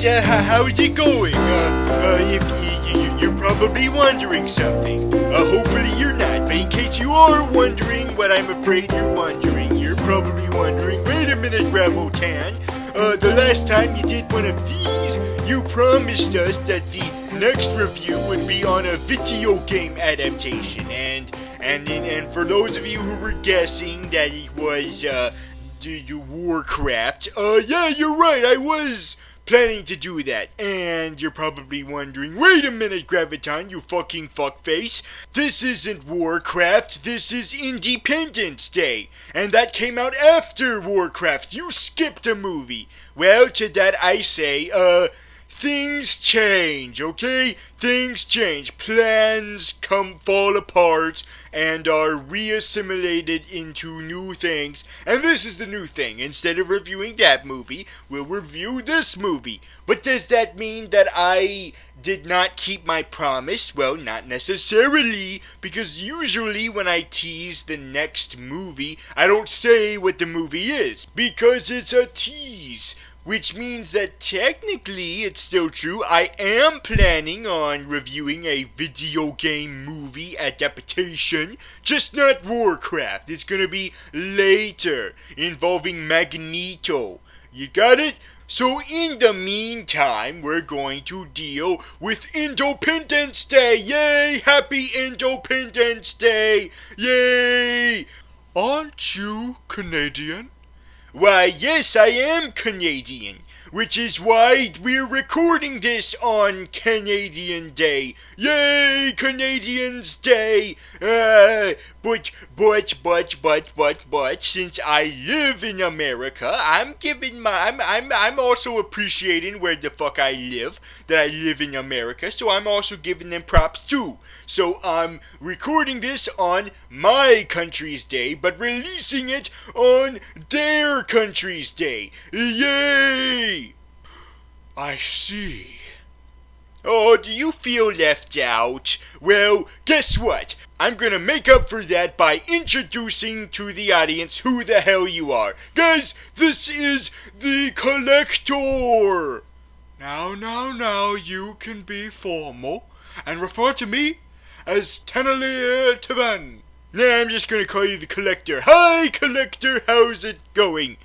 guys, how's it going? If you're probably wondering something. Hopefully you're not, but in case you are wondering what I'm afraid you're wondering, you're probably wondering, wait a minute, Gravitalk. The last time you did one of these, you promised us that the next review would be on a video game adaptation, and for those of you who were guessing that it was, Warcraft, yeah, you're right, I was planning to do that, and you're probably wondering, wait a minute, Graviton, you fucking fuckface, this isn't Warcraft, this is Independence Day, and that came out after Warcraft, you skipped a movie. Well, to that I say, things change, okay? Things change. Plans fall apart and are reassimilated into new things. And this is the new thing. Instead of reviewing that movie, we'll review this movie. But does that mean that I did not keep my promise? Well, not necessarily, because usually when I tease the next movie, I don't say what the movie is, because it's a tease. Which means that technically, it's still true, I am planning on reviewing a video game movie adaptation, just not Warcraft. It's gonna be later, involving Magneto. You got it? So in the meantime, we're going to deal with Independence Day. Yay! Happy Independence Day! Yay! Aren't you Canadian? Why, yes, I am Canadian, which is why we're recording this on Canadian Day. Yay, Canadians Day! But, since I live in America, I'm also appreciating where the fuck I live, that I live in America, so I'm also giving them props too. So I'm recording this on my country's day, but releasing it on their country's day. Yay! I see. Oh, do you feel left out? Well, guess what? I'm gonna make up for that by introducing to the audience who the hell you are. Guys, this is the Collector! Now, you can be formal and refer to me as Tenali Tavan. Nah, I'm just gonna call you the Collector. Hi, Collector, how's it going?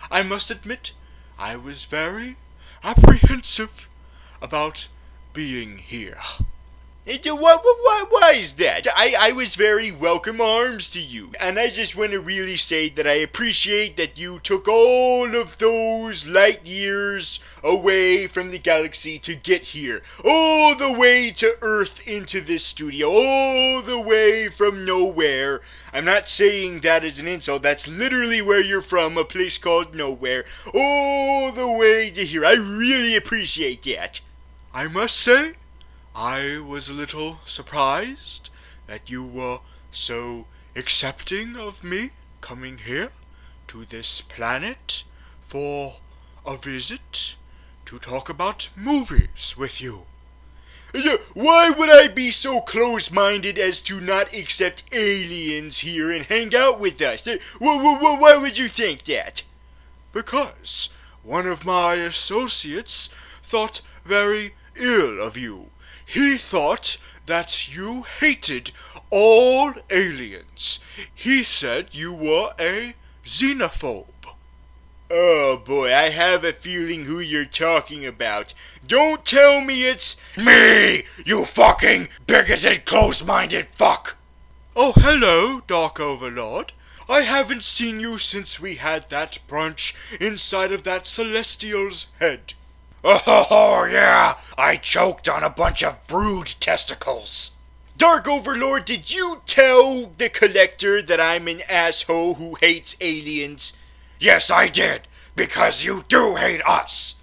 I must admit, I was very apprehensive about being here. Why is that? I was very welcome arms to you, and I just want to really say that I appreciate that you took all of those light years away from the galaxy to get here, all the way to Earth into this studio, all the way from nowhere. I'm not saying that as an insult, that's literally where you're from, a place called Nowhere, all the way to here. I really appreciate that. I must say, I was a little surprised that you were so accepting of me coming here to this planet for a visit to talk about movies with you. Why would I be so close-minded as to not accept aliens here and hang out with us? Why would you think that? Because one of my associates thought very ill of you. He thought that you hated all aliens. He said you were a xenophobe. Oh boy, I have a feeling who you're talking about. Don't tell me it's me, you fucking bigoted, close-minded fuck! Oh, hello, Dark Overlord. I haven't seen you since we had that brunch inside of that Celestial's head. Oh, yeah, I choked on a bunch of brood testicles. Dark Overlord, did you tell the Collector that I'm an asshole who hates aliens? Yes, I did, because you do hate us.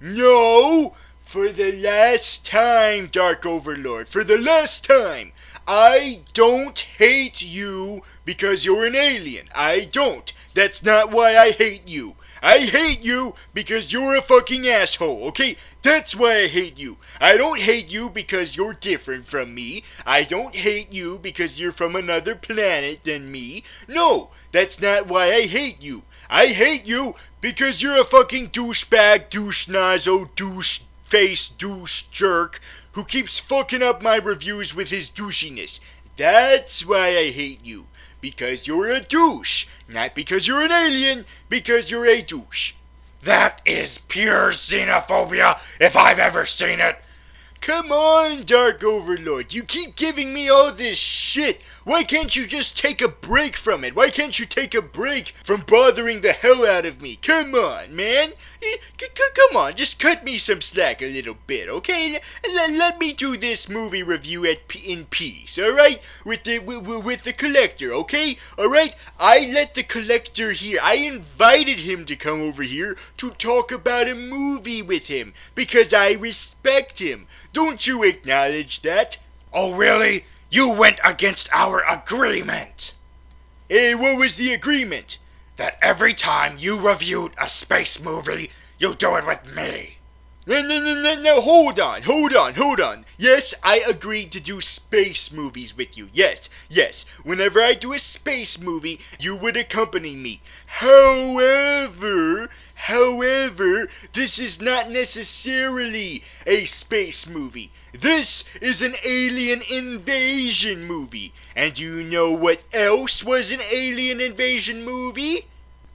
No, for the last time, Dark Overlord, for the last time. I don't hate you because you're an alien. I don't. That's not why I hate you. I hate you because you're a fucking asshole, okay? That's why I hate you. I don't hate you because you're different from me. I don't hate you because you're from another planet than me. No, that's not why I hate you. I hate you because you're a fucking douchebag, douche nozzle, douche face, douche jerk who keeps fucking up my reviews with his douchiness. That's why I hate you. Because you're a douche. Not because you're an alien, because you're a douche. That is pure xenophobia if I've ever seen it. Come on, Dark Overlord. You keep giving me all this shit. Why can't you just take a break from it? Why can't you take a break from bothering the hell out of me? Come on, man. Come on, just cut me some slack a little bit, okay? Let me do this movie review in peace, alright? With the collector, okay? Alright? I let the collector here. I invited him to come over here to talk about a movie with him because I respect him. Don't you acknowledge that? Oh, really? You went against our agreement. Hey, what was the agreement? That every time you reviewed a space movie, you do it with me. No, hold on. Yes, I agreed to do space movies with you. Yes. Whenever I do a space movie, you would accompany me. However, this is not necessarily a space movie. This is an alien invasion movie. And you know what else was an alien invasion movie?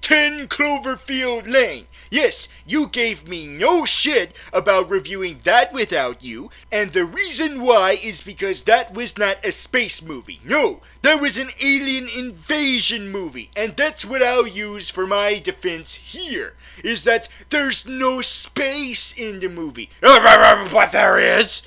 10 Cloverfield Lane. Yes, you gave me no shit about reviewing that without you, and the reason why is because that was not a space movie. No, that was an alien invasion movie, and that's what I'll use for my defense here, is that there's no space in the movie. But there is.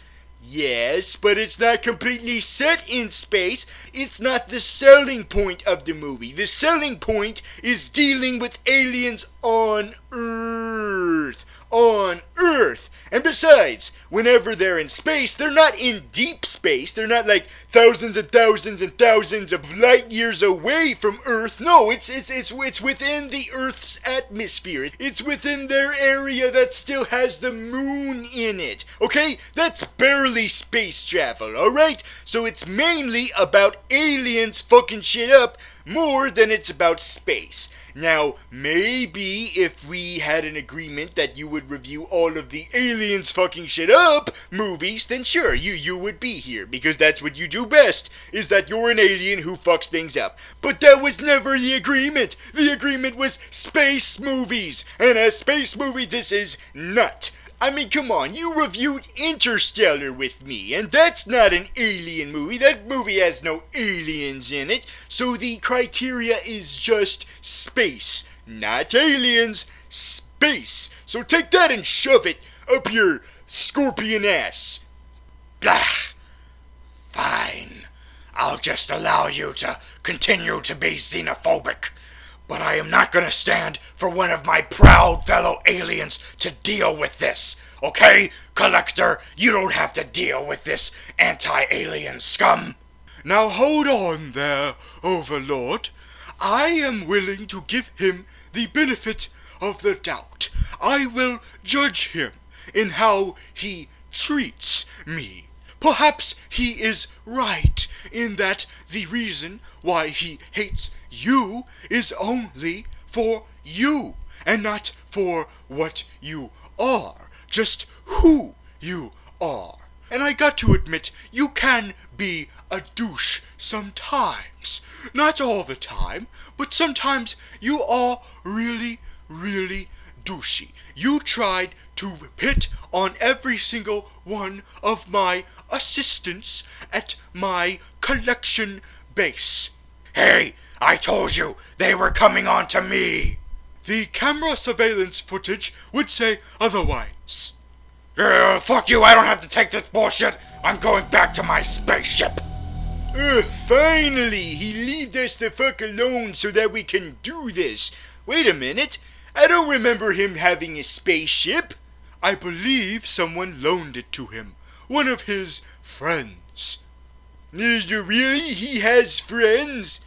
Yes, but it's not completely set in space. It's not the selling point of the movie. The selling point is dealing with aliens on Earth. And besides, whenever they're in space, they're not in deep space. They're not like thousands and thousands and thousands of light years away from Earth. No, it's within the Earth's atmosphere. It's within their area that still has the moon in it. Okay? That's barely space travel, alright? So it's mainly about aliens fucking shit up more than it's about space. Now, maybe if we had an agreement that you would review all of the aliens fucking shit up movies, then sure, you would be here, because that's what you do best, is that you're an alien who fucks things up. But that was never the agreement. The agreement was space movies, and a space movie this is not. I mean, come on, you reviewed Interstellar with me, and that's not an alien movie. That movie has no aliens in it, so the criteria is just space. Not aliens, space. So take that and shove it up your scorpion ass. Blah. Fine. I'll just allow you to continue to be xenophobic. But I am not gonna stand for one of my proud fellow aliens to deal with this. Okay, Collector, you don't have to deal with this anti-alien scum. Now hold on there, Overlord. I am willing to give him the benefit of the doubt. I will judge him in how he treats me. Perhaps he is right in that the reason why he hates you is only for you, and not for what you are, just who you are. And I got to admit, you can be a douche sometimes. Not all the time, but sometimes you are really, really douchey. You tried to hit on every single one of my assistants at my collection base. Hey, I told you they were coming on to me. The camera surveillance footage would say otherwise. Fuck you, I don't have to take this bullshit. I'm going back to my spaceship. Finally, he left us the fuck alone so that we can do this. Wait a minute, I don't remember him having a spaceship. I believe someone loaned it to him. One of his friends. Really? He has friends?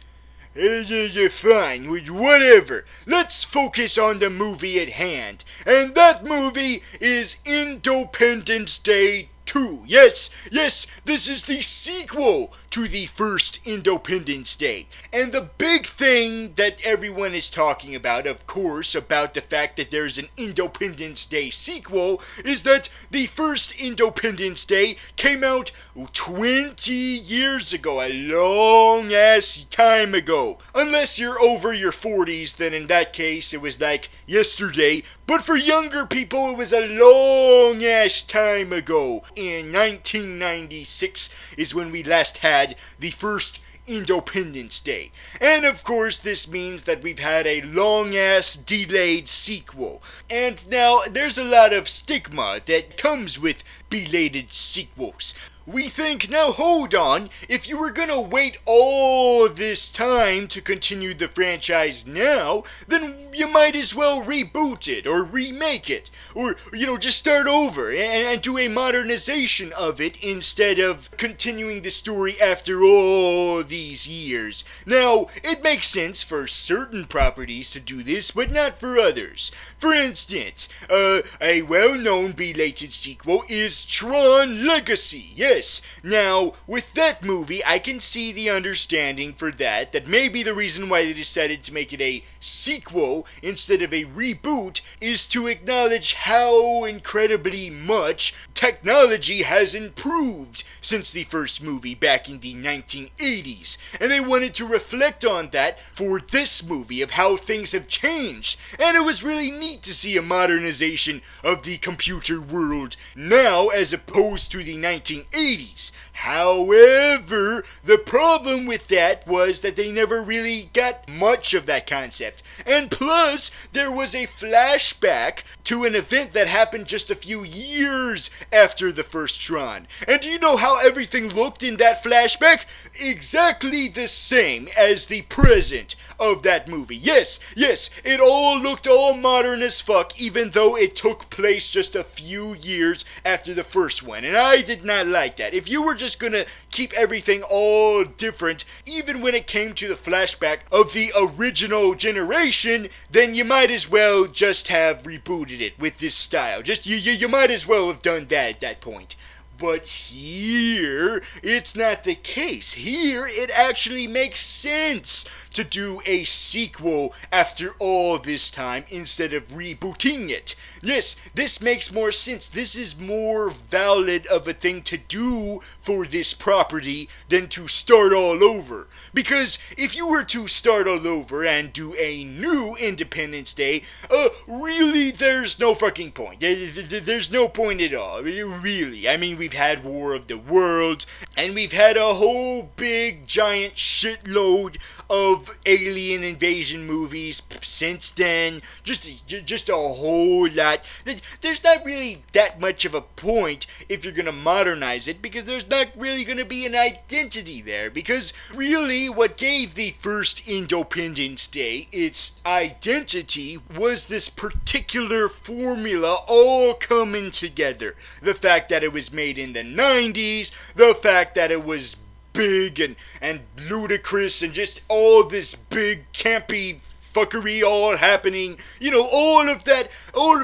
Fine, whatever. Let's focus on the movie at hand. And that movie is Independence Day 2. 2. Yes, this is the sequel to the first Independence Day. And the big thing that everyone is talking about, of course, about the fact that there's an Independence Day sequel, is that the first Independence Day came out 20 years ago, a long ass time ago. Unless you're over your 40s, then in that case it was like yesterday. But for younger people, it was a long ass time ago. In 1996 is when we last had the first Independence Day. And of course this means that we've had a long-ass delayed sequel. And now there's a lot of stigma that comes with belated sequels. We think, now hold on, if you were gonna wait all this time to continue the franchise now, then you might as well reboot it, or remake it, or, just start over and do a modernization of it instead of continuing the story after all these years. Now, it makes sense for certain properties to do this, but not for others. For instance, a well-known belated sequel is Tron Legacy. Yes, now, with that movie, I can see the understanding for that maybe the reason why they decided to make it a sequel instead of a reboot is to acknowledge how incredibly much technology has improved since the first movie back in the 1980s. And they wanted to reflect on that for this movie of how things have changed. And it was really neat to see a modernization of the computer world now as opposed to the 1980s. However, the problem with that was that they never really got much of that concept. And plus, there was a flashback to an event that happened just a few years after the first Tron. And do you know how everything looked in that flashback? Exactly the same as the present of that movie. Yes, it all looked all modern as fuck, even though it took place just a few years after the first one. And I did not like that. If you were just gonna keep everything all different, even when it came to the flashback of the original generation, then you might as well just have rebooted it with this style. You might as well have done that at that point. But here, it's not the case. Here, it actually makes sense to do a sequel after all this time instead of rebooting it. Yes, this makes more sense. This is more valid of a thing to do for this property than to start all over. Because if you were to start all over and do a new Independence Day, really, there's no fucking point. There's no point at all. Really. I mean, we've had War of the Worlds, and we've had a whole big giant shitload of alien invasion movies since then. Just a whole lot. There's not really that much of a point if you're gonna modernize it, because there's not really gonna be an identity there. Because really, what gave the first Independence Day its identity was this particular formula all coming together. The fact that it was made in the 90s, the fact that it was big and ludicrous and just all this big campy fuckery all happening, all of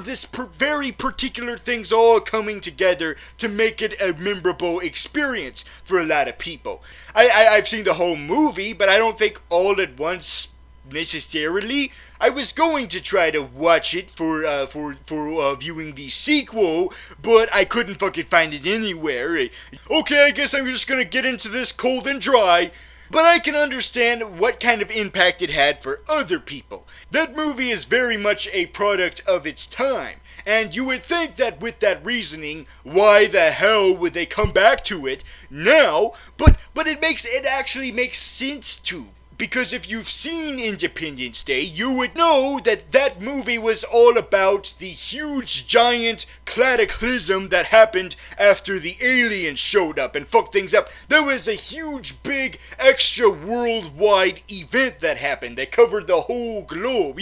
this very particular things all coming together to make it a memorable experience for a lot of people. I've seen the whole movie, but I don't think all at once necessarily. I was going to try to watch it for viewing the sequel, but I couldn't fucking find it anywhere. Okay, I guess I'm just gonna get into this cold and dry. But I can understand what kind of impact it had for other people. That movie is very much a product of its time, and you would think that with that reasoning, why the hell would they come back to it now? But it actually makes sense to. Because if you've seen Independence Day, you would know that that movie was all about the huge giant cataclysm that happened after the aliens showed up and fucked things up. There was a huge, big, extra worldwide event that happened that covered the whole globe.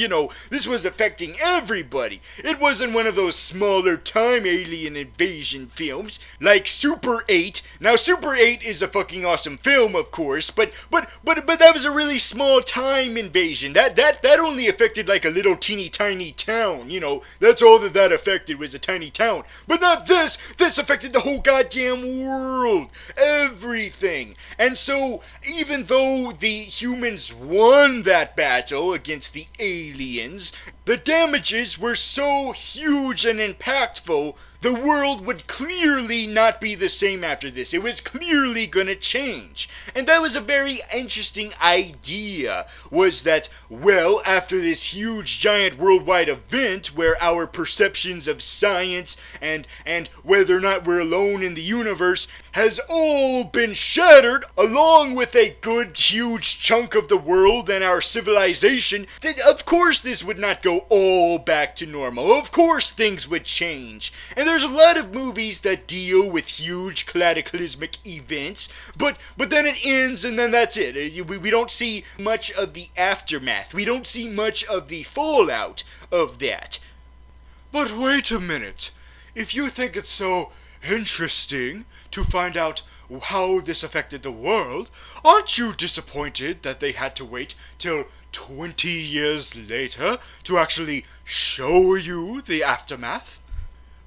This was affecting everybody. It wasn't one of those smaller time alien invasion films like Super 8. Now, Super 8 is a fucking awesome film, of course, but that was a really small time invasion. That only affected like a little teeny tiny town, you know. That's all that affected was a tiny town. But not this. This affected the whole goddamn world. Everything. And so, even though the humans won that battle against the aliens, the damages were so huge and impactful, the world would clearly not be the same after this. It was clearly gonna change. And that was a very interesting idea, was that, well, after this huge giant worldwide event where our perceptions of science and whether or not we're alone in the universe has all been shattered, along with a good huge chunk of the world and our civilization, then of course this would not go all back to normal. Of course things would change. And there's a lot of movies that deal with huge cataclysmic events, but then it ends and then that's it. We don't see much of the aftermath. We don't see much of the fallout of that. But wait a minute. If you think it's so interesting to find out how this affected the world, aren't you disappointed that they had to wait till 20 years later to actually show you the aftermath?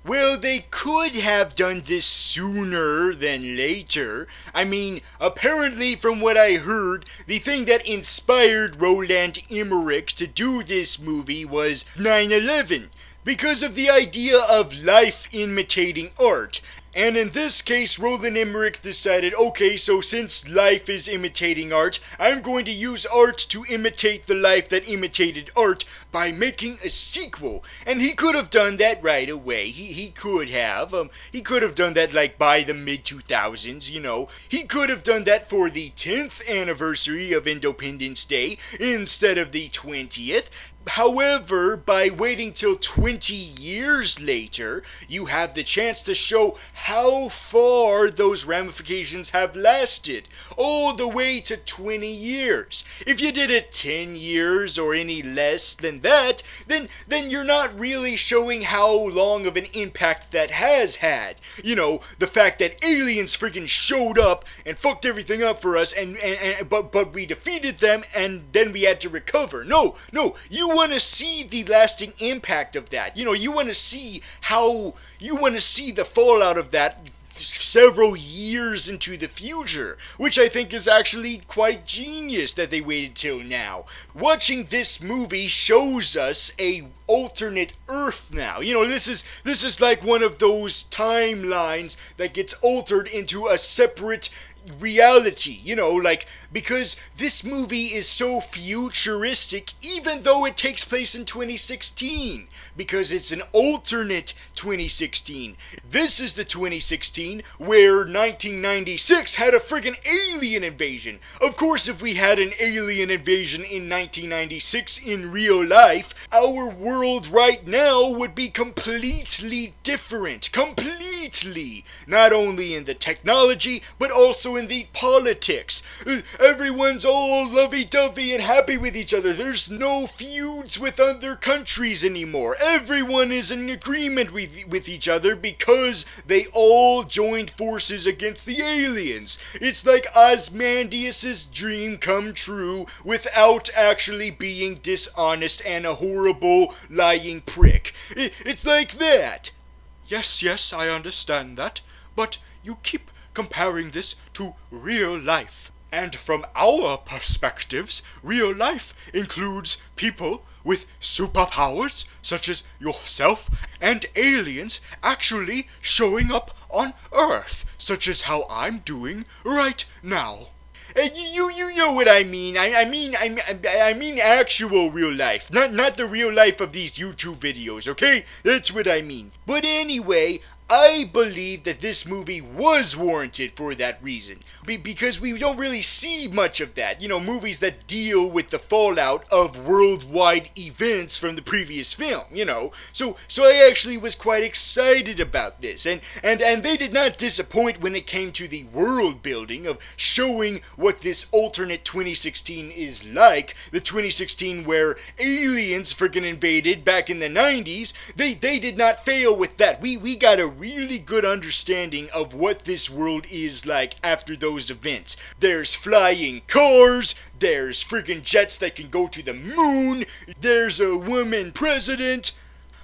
Well, they could have done this sooner than later. I mean, apparently from what I heard, the thing that inspired Roland Emmerich to do this movie was 9/11, because of the idea of life imitating art. And in this case, Roland Emmerich decided, okay, so since life is imitating art, I'm going to use art to imitate the life that imitated art by making a sequel. And he could have done that right away. He could have. He could have done that like by the mid-2000s, you know. He could have done that for the 10th anniversary of Independence Day instead of the 20th. However, by waiting till 20 years later, you have the chance to show how far those ramifications have lasted, all the way to 20 years. If you did it 10 years or any less than that, then you're not really showing how long of an impact that has had. You know, the fact that aliens freaking showed up and fucked everything up for us, but we defeated them and then we had to recover. No, you want to see the lasting impact of that. You know, you want to see the fallout of that several years into the future, which I think is actually quite genius that they waited till now. Watching this movie shows us a alternate Earth now. You know, this is like one of those timelines that gets altered into a separate reality, you know, like, because this movie is so futuristic, even though it takes place in 2016, because it's an alternate 2016. This is the 2016 where 1996 had a friggin' alien invasion. Of course, if we had an alien invasion in 1996 in real life, our world right now would be completely different. Completely. Not only in the technology, but also in the politics. Everyone's all lovey-dovey and happy with each other. There's no feuds with other countries anymore. Everyone is in agreement with each other because they all joined forces against the aliens. It's like Ozymandias' dream come true without actually being dishonest and a horrible lying prick. It's like that. Yes, I understand that, but you keep comparing this to real life. And from our perspectives, real life includes people with superpowers, such as yourself, and aliens actually showing up on Earth, such as how I'm doing right now. You know what I mean. I mean actual real life, not the real life of these YouTube videos, okay? That's what I mean. But anyway, I believe that this movie was warranted for that reason. Because we don't really see much of that. You know, movies that deal with the fallout of worldwide events from the previous film, you know. So I actually was quite excited about this. And they did not disappoint when it came to the world building of showing what this alternate 2016 is like. The 2016 where aliens freaking invaded back in the 90s. They did not fail with that. We got a really good understanding of what this world is like after those events. There's flying cars, there's friggin' jets that can go to the moon, there's a woman president.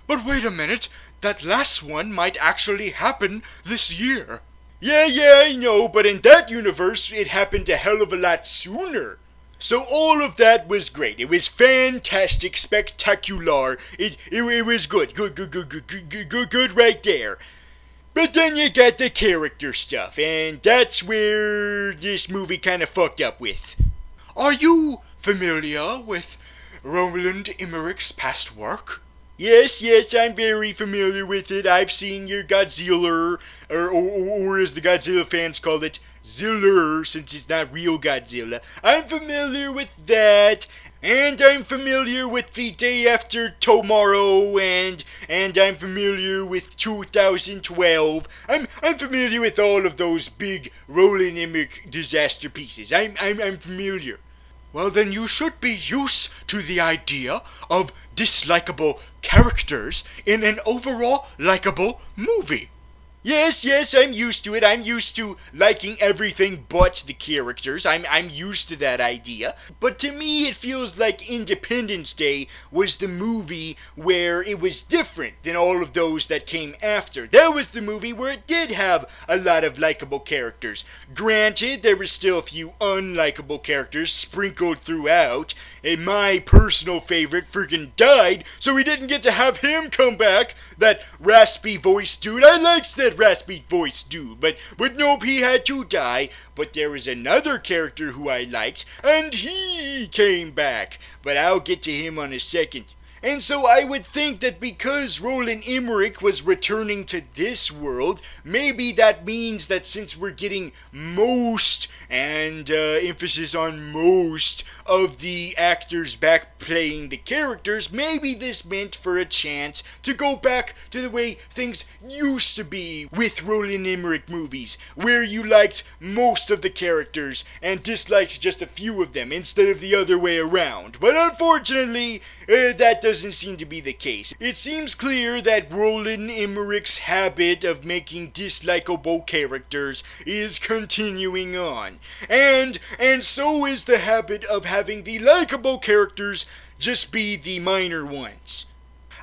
But wait a minute, that last one might actually happen this year. Yeah, I know, but in that universe, it happened a hell of a lot sooner. So all of that was great. It was fantastic, spectacular. It was good. Good right there. But then you got the character stuff, and that's where this movie kind of fucked up with. Are you familiar with Roland Emmerich's past work? Yes, I'm very familiar with it. I've seen your Godzilla, or as the Godzilla fans call it, Ziller, since it's not real Godzilla. I'm familiar with that, and I'm familiar with the Day After Tomorrow, and I'm familiar with 2012. I'm familiar with all of those big Roland Emmerich disaster pieces. I'm familiar. Well, then you should be used to the idea of dislikable characters in an overall likable movie. Yes, I'm used to it. I'm used to liking everything but the characters. I'm used to that idea. But to me, it feels like Independence Day was the movie where it was different than all of those that came after. That was the movie where it did have a lot of likable characters. Granted, there were still a few unlikable characters sprinkled throughout, and my personal favorite friggin' died, so we didn't get to have him come back. That raspy voice dude, I liked that raspy voice dude, but nope, he had to die. But there was another character who I liked, and he came back, but I'll get to him on a second. And so I would think that because Roland Emmerich was returning to this world, maybe that means that since we're getting most, and emphasis on most, of the actors back playing the characters, maybe this meant for a chance to go back to the way things used to be with Roland Emmerich movies, where you liked most of the characters and disliked just a few of them instead of the other way around. But unfortunately, that doesn't seem to be the case. It seems clear that Roland Emmerich's habit of making dislikable characters is continuing on. And so is the habit of having the likable characters just be the minor ones.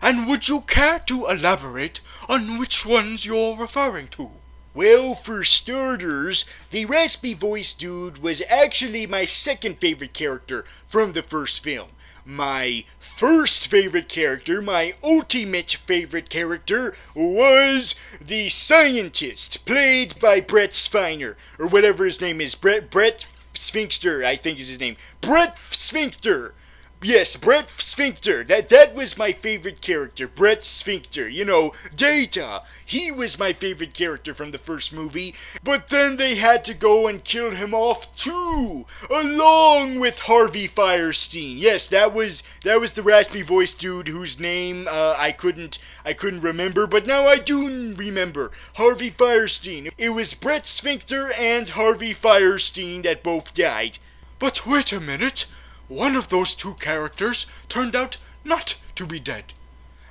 And would you care to elaborate on which ones you're referring to? Well, for starters, the raspy voice dude was actually my second favorite character from the first film. My first favorite character, my ultimate favorite character, was the scientist, played by Brett Spiner, or whatever his name is, Brett Sphincter, I think is his name. Brett Sphincter! Yes, Brett Sphincter. That was my favorite character. Brett Sphincter. You know, Data. He was my favorite character from the first movie. But then they had to go and kill him off too, along with Harvey Fierstein. Yes, that was the raspy voice dude whose name I couldn't remember, but now I do remember. Harvey Fierstein. It was Brett Sphincter and Harvey Fierstein that both died. But wait a minute. One of those two characters turned out not to be dead.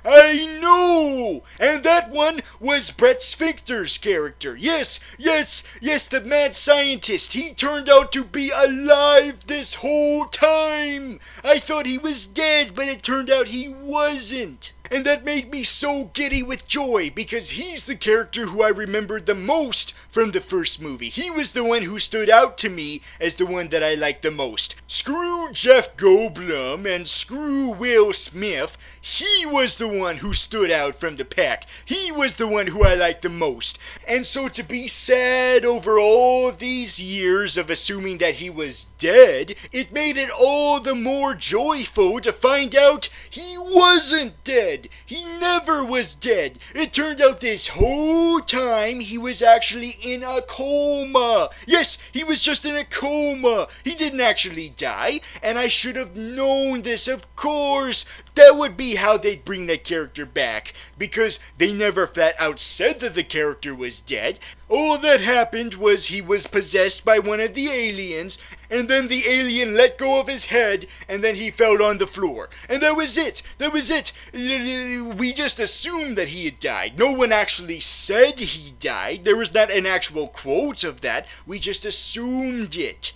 I know! And that one was Brett Sphincter's character. Yes, the mad scientist. He turned out to be alive this whole time. I thought he was dead, but it turned out he wasn't. And that made me so giddy with joy, because he's the character who I remembered the most from the first movie. He was the one who stood out to me as the one that I liked the most. Screw Jeff Goldblum and screw Will Smith. He was the one who stood out from the pack. He was the one who I liked the most. And so to be sad over all these years of assuming that he was dead, it made it all the more joyful to find out he wasn't dead. He never was dead. It turned out this whole time he was actually in a coma. Yes, he was just in a coma. He didn't actually die, and I should have known this, of course. That would be how they'd bring that character back, because they never flat out said that the character was dead. All that happened was he was possessed by one of the aliens, and then the alien let go of his head, and then he fell on the floor. And that was it. That was it. We just assumed that he had died. No one actually said he died. There was not an actual quote of that. We just assumed it.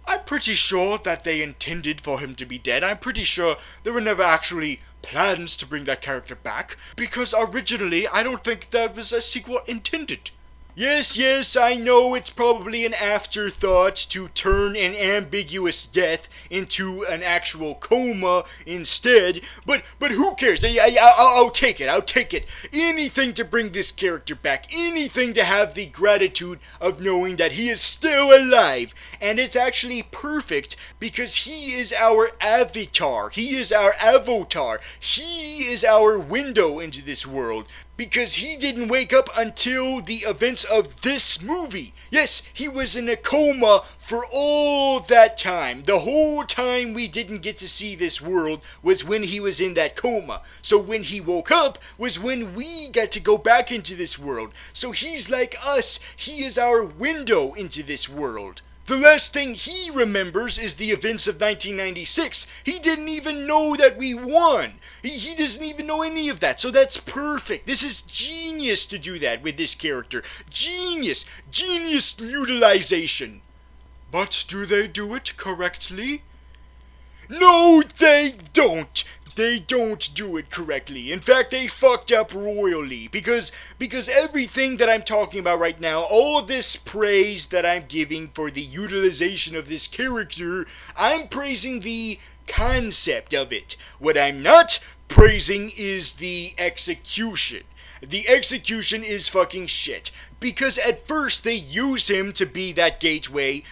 I'm pretty sure that they intended for him to be dead. I'm pretty sure there were never actually plans to bring that character back, because originally I don't think there was a sequel intended. Yes, I know it's probably an afterthought to turn an ambiguous death into an actual coma instead, but who cares? I'll take it. Anything to bring this character back, anything to have the gratitude of knowing that he is still alive, and it's actually perfect because he is our avatar, he is our window into this world. Because he didn't wake up until the events of this movie. Yes, he was in a coma for all that time. The whole time we didn't get to see this world was when he was in that coma. So when he woke up was when we got to go back into this world. So he's like us. He is our window into this world. The last thing he remembers is the events of 1996. He didn't even know that we won. He doesn't even know any of that. So that's perfect. This is genius to do that with this character. Genius utilization. But do they do it correctly? No, they don't. They don't do it correctly. In fact, they fucked up royally. Because everything that I'm talking about right now, all this praise that I'm giving for the utilization of this character, I'm praising the concept of it. What I'm not praising is the execution. The execution is fucking shit. Because at first they use him to be that gateway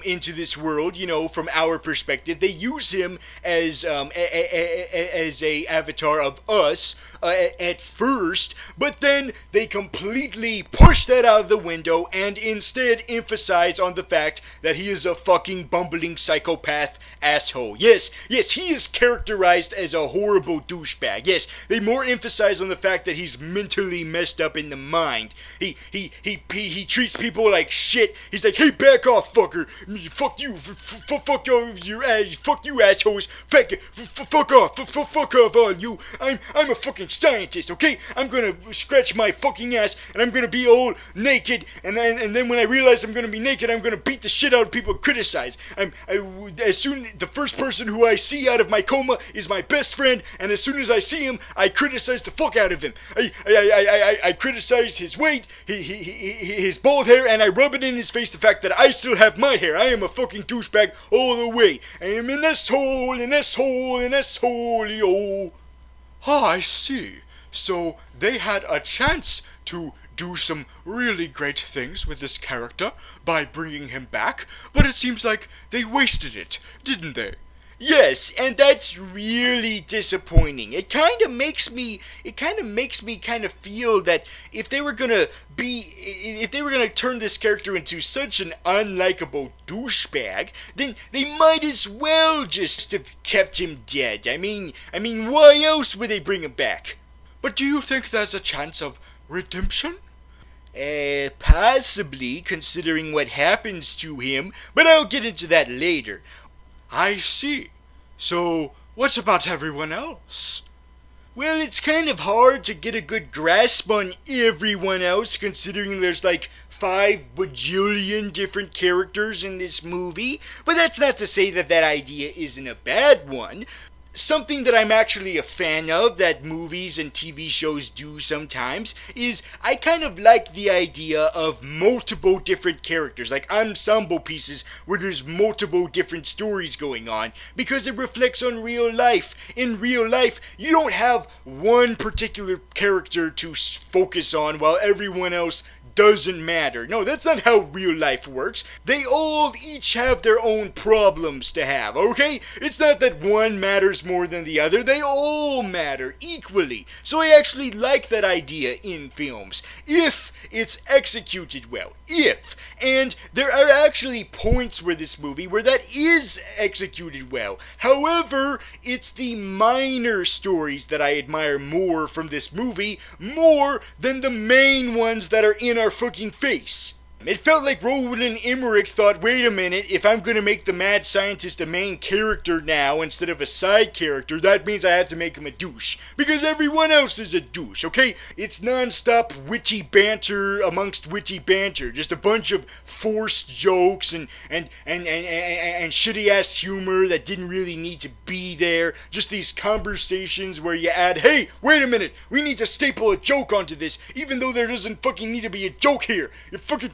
into this world, you know, from our perspective. They use him as a avatar of us at first, but then they completely push that out of the window and instead emphasize on the fact that he is a fucking bumbling psychopath asshole. Yes, he is characterized as a horrible douchebag. Yes, they more emphasize on the fact that he's mentally messed up in the mind. He treats people like shit. He's like, hey, back off, fucker. Fuck you. Fuck you, assholes. Fuck off, all you. I'm a fucking scientist, okay? I'm gonna scratch my fucking ass and I'm gonna be all naked. And then when I realize I'm gonna be naked, I'm gonna beat the shit out of people and criticize. The first person who I see out of my coma is my best friend. And as soon as I see him, I criticize the fuck out of him. I criticize his weight, his bald hair, and I rub it in his face the fact that I still have my hair. I am a fucking douchebag all the way. I am an asshole, yo. Ah, I see. So they had a chance to do some really great things with this character by bringing him back, but it seems like they wasted it, didn't they? Yes, and that's really disappointing. It kind of makes me kind of feel that if they were gonna turn this character into such an unlikable douchebag, then they might as well just have kept him dead. I mean, why else would they bring him back? But do you think there's a chance of redemption? Possibly, considering what happens to him, but I'll get into that later. I see. So, what about everyone else? Well, it's kind of hard to get a good grasp on everyone else, considering there's like 5 bajillion different characters in this movie, but that's not to say that idea isn't a bad one. Something that I'm actually a fan of that movies and TV shows do sometimes is I kind of like the idea of multiple different characters, like ensemble pieces where there's multiple different stories going on, because it reflects on real life. In real life, you don't have one particular character to focus on while everyone else doesn't matter. No, that's not how real life works. They all each have their own problems to have, okay? It's not that one matters more than the other. They all matter equally. So I actually like that idea in films, if it's executed well. And there are actually points where this movie where that is executed well. However, it's the minor stories that I admire more from this movie, more than the main ones that are in our our fucking face. It felt like Roland Emmerich thought, wait a minute, if I'm gonna make the mad scientist a main character now instead of a side character, that means I have to make him a douche. Because everyone else is a douche, okay? It's non-stop witty banter amongst witty banter. Just a bunch of forced jokes and shitty-ass humor that didn't really need to be there. Just these conversations where you add, hey, wait a minute, we need to staple a joke onto this, even though there doesn't fucking need to be a joke here. You fucking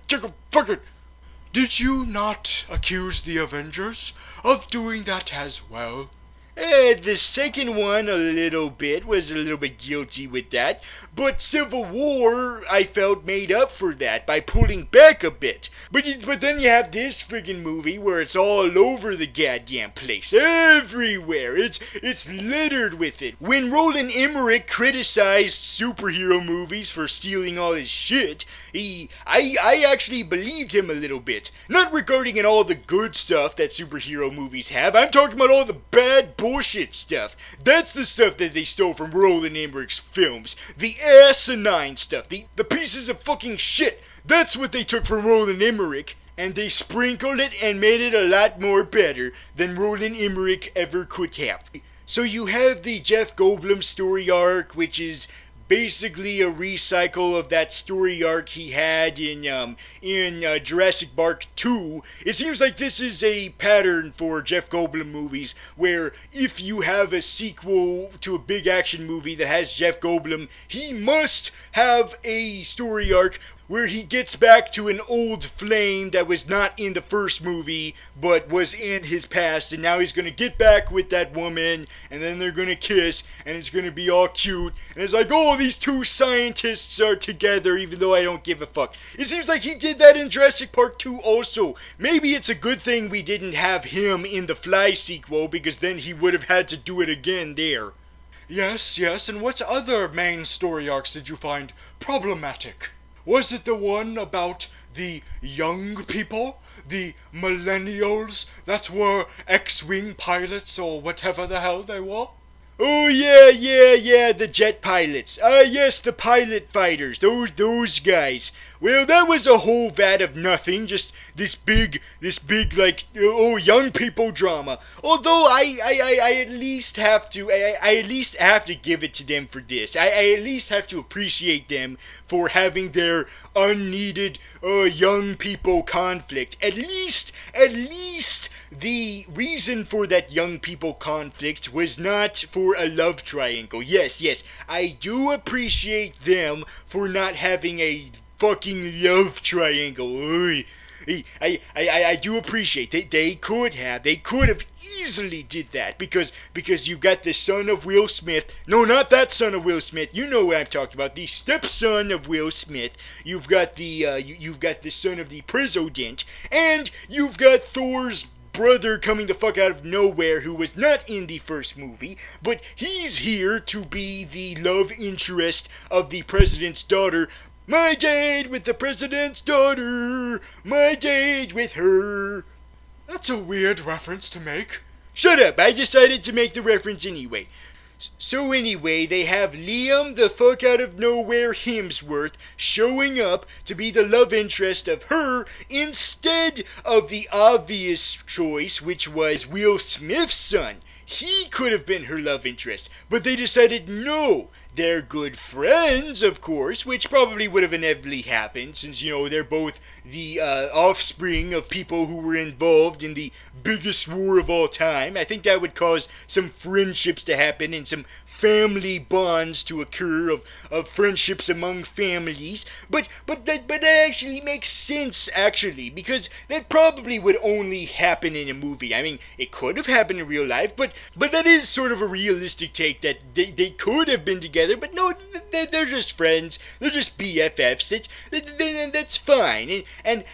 fucker. Did you not accuse the Avengers of doing that as well? The second one was a little bit guilty with that, but Civil War, I felt, made up for that by pulling back a bit. But then you have this friggin' movie where it's all over the goddamn place, everywhere. It's littered with it. When Roland Emmerich criticized superhero movies for stealing all his shit, I actually believed him a little bit. Not regarding all the good stuff that superhero movies have. I'm talking about all the bad bullshit stuff. That's the stuff that they stole from Roland Emmerich's films. The asinine stuff. The pieces of fucking shit. That's what they took from Roland Emmerich. And they sprinkled it and made it a lot more better than Roland Emmerich ever could have. So you have the Jeff Goldblum story arc, which is basically a recycle of that story arc he had in Jurassic Park 2. It seems like this is a pattern for Jeff Goldblum movies, where if you have a sequel to a big action movie that has Jeff Goldblum, he must have a story arc where he gets back to an old flame that was not in the first movie, but was in his past, and now he's gonna get back with that woman, and then they're gonna kiss, and it's gonna be all cute, and it's like, oh, these two scientists are together, even though I don't give a fuck. It seems like he did that in Jurassic Park 2 also. Maybe it's a good thing we didn't have him in the Fly sequel, because then he would have had to do it again there. Yes, and what other main story arcs did you find problematic? Was it the one about the young people? The millennials that were X-Wing pilots or whatever the hell they were? Oh, yeah, the jet pilots. Yes, the pilot fighters, those guys. Well, that was a whole vat of nothing, just this big, like, young people drama. Although I at least have to give it to them for this. I at least have to appreciate them for having their unneeded, young people conflict. At least the reason for that young people conflict was not for a love triangle. Yes, I do appreciate them for not having a fucking love triangle. I do appreciate they could have easily did that because you got the son of Will Smith. No, not that son of Will Smith. You know what I'm talking about. The stepson of Will Smith. You've got you've got the son of the Presidente, and you've got Thor's brother coming the fuck out of nowhere, who was not in the first movie, but he's here to be the love interest of the president's daughter. My date with the president's daughter. My date with her. That's a weird reference to make. Shut up, I decided to make the reference anyway. So anyway, they have Liam the fuck out of nowhere Hemsworth showing up to be the love interest of her instead of the obvious choice, which was Will Smith's son. He could have been her love interest, but they decided no. They're good friends, of course, which probably would have inevitably happened since, they're both the offspring of people who were involved in the biggest war of all time. I think that would cause some friendships to happen and some family bonds to occur of friendships among families. But that actually makes sense, actually, because that probably would only happen in a movie. I mean, it could have happened in real life, but that is sort of a realistic take that they could have been together, but no, they're just friends. They're just BFFs. That's fine. And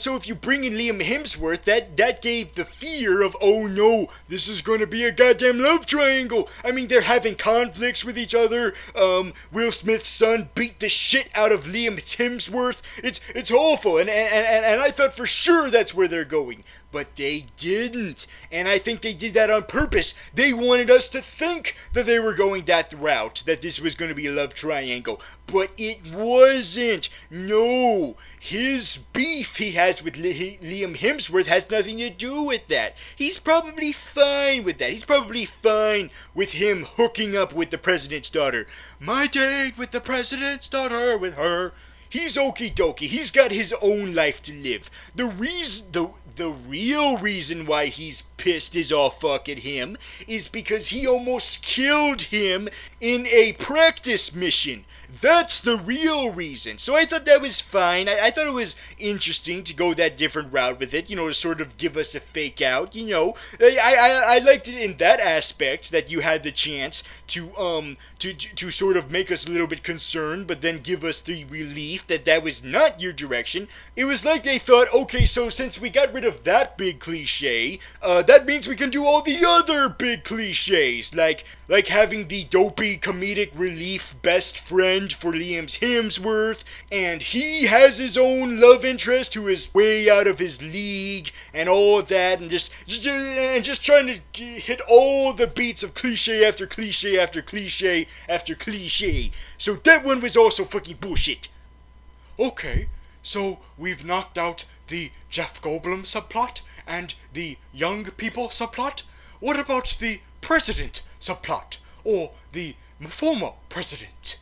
so if you bring in Liam Hemsworth, that gave the fear of, oh no, this is going to be a goddamn love triangle. I mean, they're having conflicts with each other. Will Smith's son beat the shit out of Liam Hemsworth. It's awful, and I thought for sure that's where they're going. But they didn't. And I think they did that on purpose. They wanted us to think that they were going that that route, that this was going to be a love triangle, but it wasn't. No, his beef he has with Liam Hemsworth has nothing to do with that. He's probably fine with that. He's probably fine with him hooking up with the president's daughter. My date with the president's daughter, with her. He's okie dokie. He's got his own life to live. The real reason why he's pissed as all fuck at him is because he almost killed him in a practice mission. That's the real reason. So I thought that was fine. I thought it was interesting to go that different route with it, to sort of give us a fake out, I liked it in that aspect, that you had the chance to sort of make us a little bit concerned, but then give us the relief that was not your direction. It was like they thought, okay, so since we got rid of that big cliche, that means we can do all the other big cliches, like having the dopey comedic relief best friend for Liam Hemsworth, and he has his own love interest who is way out of his league, and all of that, and just trying to hit all the beats of cliche after cliche after cliche after cliche. So that one was also fucking bullshit. Okay, so we've knocked out the Jeff Goldblum subplot and the young people subplot. What about the president subplot, or the former president?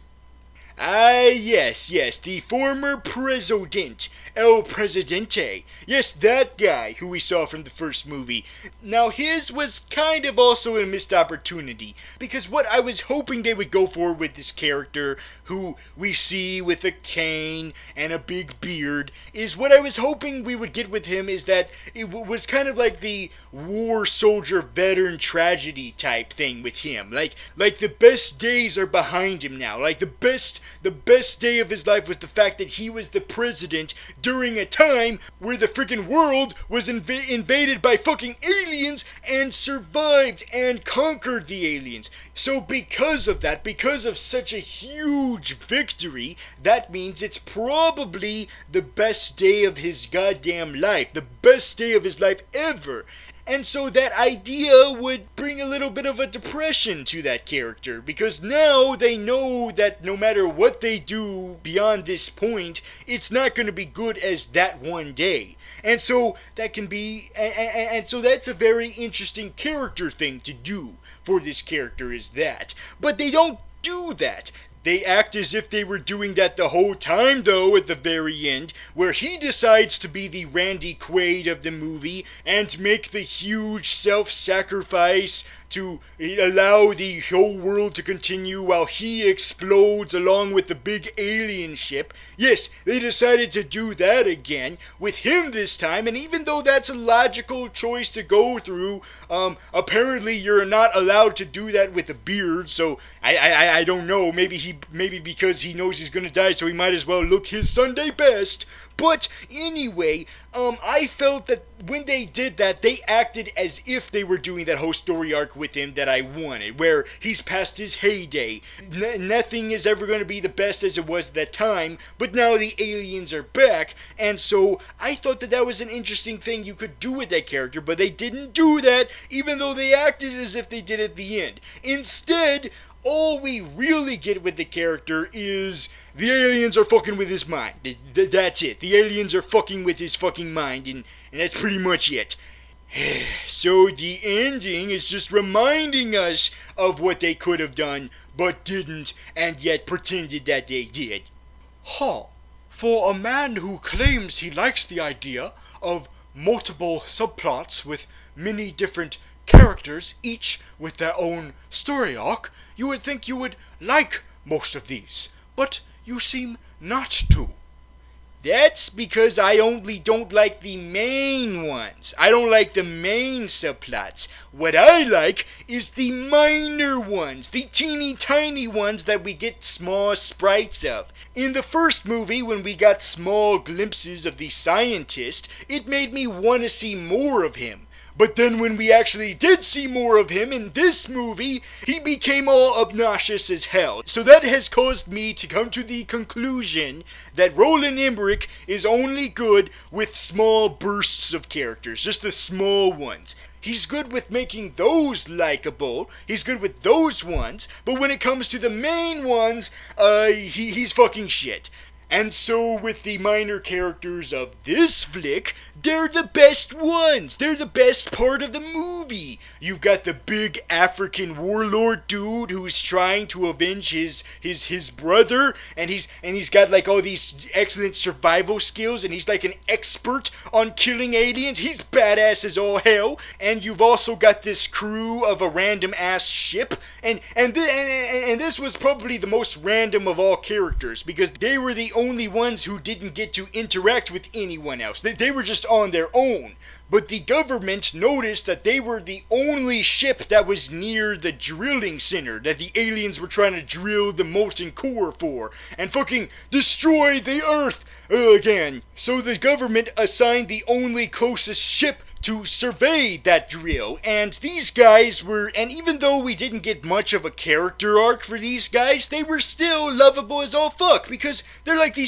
Yes, the former president, El Presidente. Yes, that guy who we saw from the first movie. Now, his was kind of also a missed opportunity, because what I was hoping they would go for with this character, who we see with a cane and a big beard, is what I was hoping we would get with him is that it was kind of like the war soldier veteran tragedy type thing with him. Like the best days are behind him now. Like the best day of his life was the fact that he was the president during a time where the freaking world was invaded by fucking aliens and survived and conquered the aliens. So because of that, because of such a huge victory, that means it's probably the best day of his goddamn life, the best day of his life ever. And so that idea would bring a little bit of a depression to that character, because now they know that no matter what they do beyond this point, it's not going to be good as that one day. And so that can be, and so that's a very interesting character thing to do for this character, is that. But they don't do that. They act as if they were doing that the whole time, though, at the very end, where he decides to be the Randy Quaid of the movie and make the huge self-sacrifice to allow the whole world to continue while he explodes along with the big alien ship. Yes, they decided to do that again, with him this time, and even though that's a logical choice to go through, apparently you're not allowed to do that with a beard, so I don't know, maybe because he knows he's gonna die, so he might as well look his Sunday best. But anyway, I felt that when they did that, they acted as if they were doing that whole story arc with him that I wanted, where he's past his heyday. Nothing is ever going to be the best as it was at that time, but now the aliens are back, and so I thought that was an interesting thing you could do with that character, but they didn't do that, even though they acted as if they did at the end. Instead, all we really get with the character is the aliens are fucking with his mind. That's it. The aliens are fucking with his fucking mind, and that's pretty much it. So the ending is just reminding us of what they could have done, but didn't, and yet pretended that they did. For a man who claims he likes the idea of multiple subplots with many different characters, each with their own story arc, you would think you would like most of these, but you seem not to. That's because I only don't like the main ones. I don't like the main subplots. What I like is the minor ones, the teeny tiny ones that we get small sprites of. In the first movie, when we got small glimpses of the scientist, it made me want to see more of him. But then when we actually did see more of him in this movie, he became all obnoxious as hell. So that has caused me to come to the conclusion that Roland Emmerich is only good with small bursts of characters, just the small ones. He's good with making those likable, he's good with those ones, but when it comes to the main ones, he's fucking shit. And so with the minor characters of this flick, they're the best ones. They're the best part of the movie. You've got the big African warlord dude who's trying to avenge his brother, and he's got like all these excellent survival skills, and he's like an expert on killing aliens. He's badass as all hell. And you've also got this crew of a random ass ship, and this was probably the most random of all characters because they were the only ones who didn't get to interact with anyone else. They were just on their own. But the government noticed that they were the only ship that was near the drilling center that the aliens were trying to drill the molten core for and fucking destroy the Earth again. So the government assigned the only closest ship to survey that drill, and these guys were, and even though we didn't get much of a character arc for these guys, they were still lovable as all fuck, because they're like they're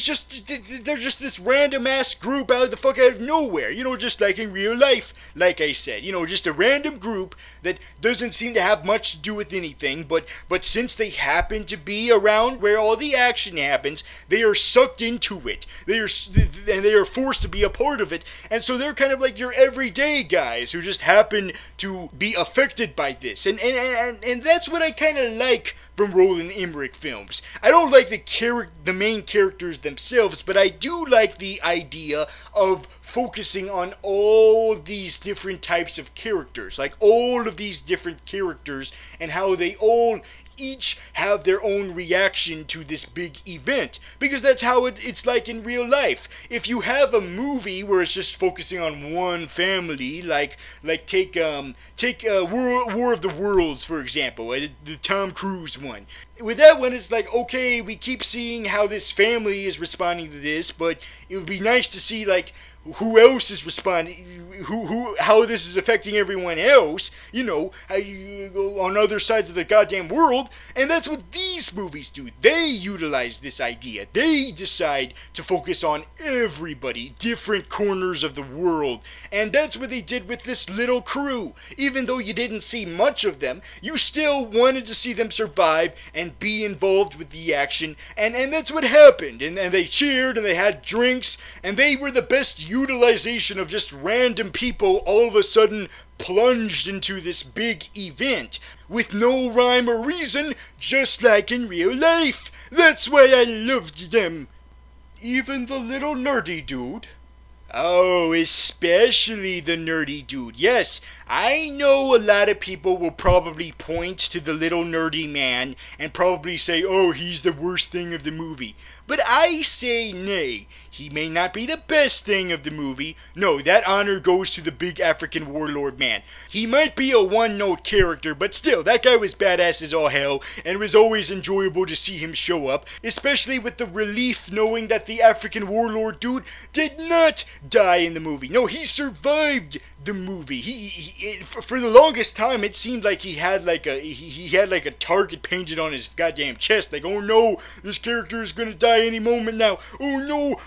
just this random ass group out of nowhere, just like in real life, like I said, just a random group that doesn't seem to have much to do with anything, but since they happen to be around where all the action happens, they are sucked into it, they are forced to be a part of it, and so they're kind of like your everyday guys who just happen to be affected by this, and that's what I kind of like from Roland Emmerich films. I don't like the main characters themselves, but I do like the idea of focusing on all these different types of characters, like all of these different characters and how they all each have their own reaction to this big event, because that's how it's like in real life. If you have a movie where it's just focusing on one family, like take War of the Worlds, for example, the Tom Cruise one. With that one, it's like, okay, we keep seeing how this family is responding to this, but it would be nice to see like who else is responding, how this is affecting everyone else, how you go on other sides of the goddamn world, and that's what these movies do. They utilize this idea. They decide to focus on everybody, different corners of the world, and that's what they did with this little crew. Even though you didn't see much of them, you still wanted to see them survive and be involved with the action, and that's what happened, and they cheered, and they had drinks, and they were the best utilization of just random people all of a sudden plunged into this big event with no rhyme or reason, just like in real life. That's why I loved them. Even the little nerdy dude. Oh, especially the nerdy dude. Yes, I know a lot of people will probably point to the little nerdy man and probably say, oh, he's the worst thing of the movie. But I say nay. He may not be the best thing of the movie. No, that honor goes to the big African warlord man. He might be a one-note character, but still, that guy was badass as all hell, and it was always enjoyable to see him show up, especially with the relief knowing that the African warlord dude did not die in the movie. No, he survived the movie. For the longest time, it seemed like he had like a target painted on his goddamn chest. Like, oh no, this character is gonna die any moment now. Oh no,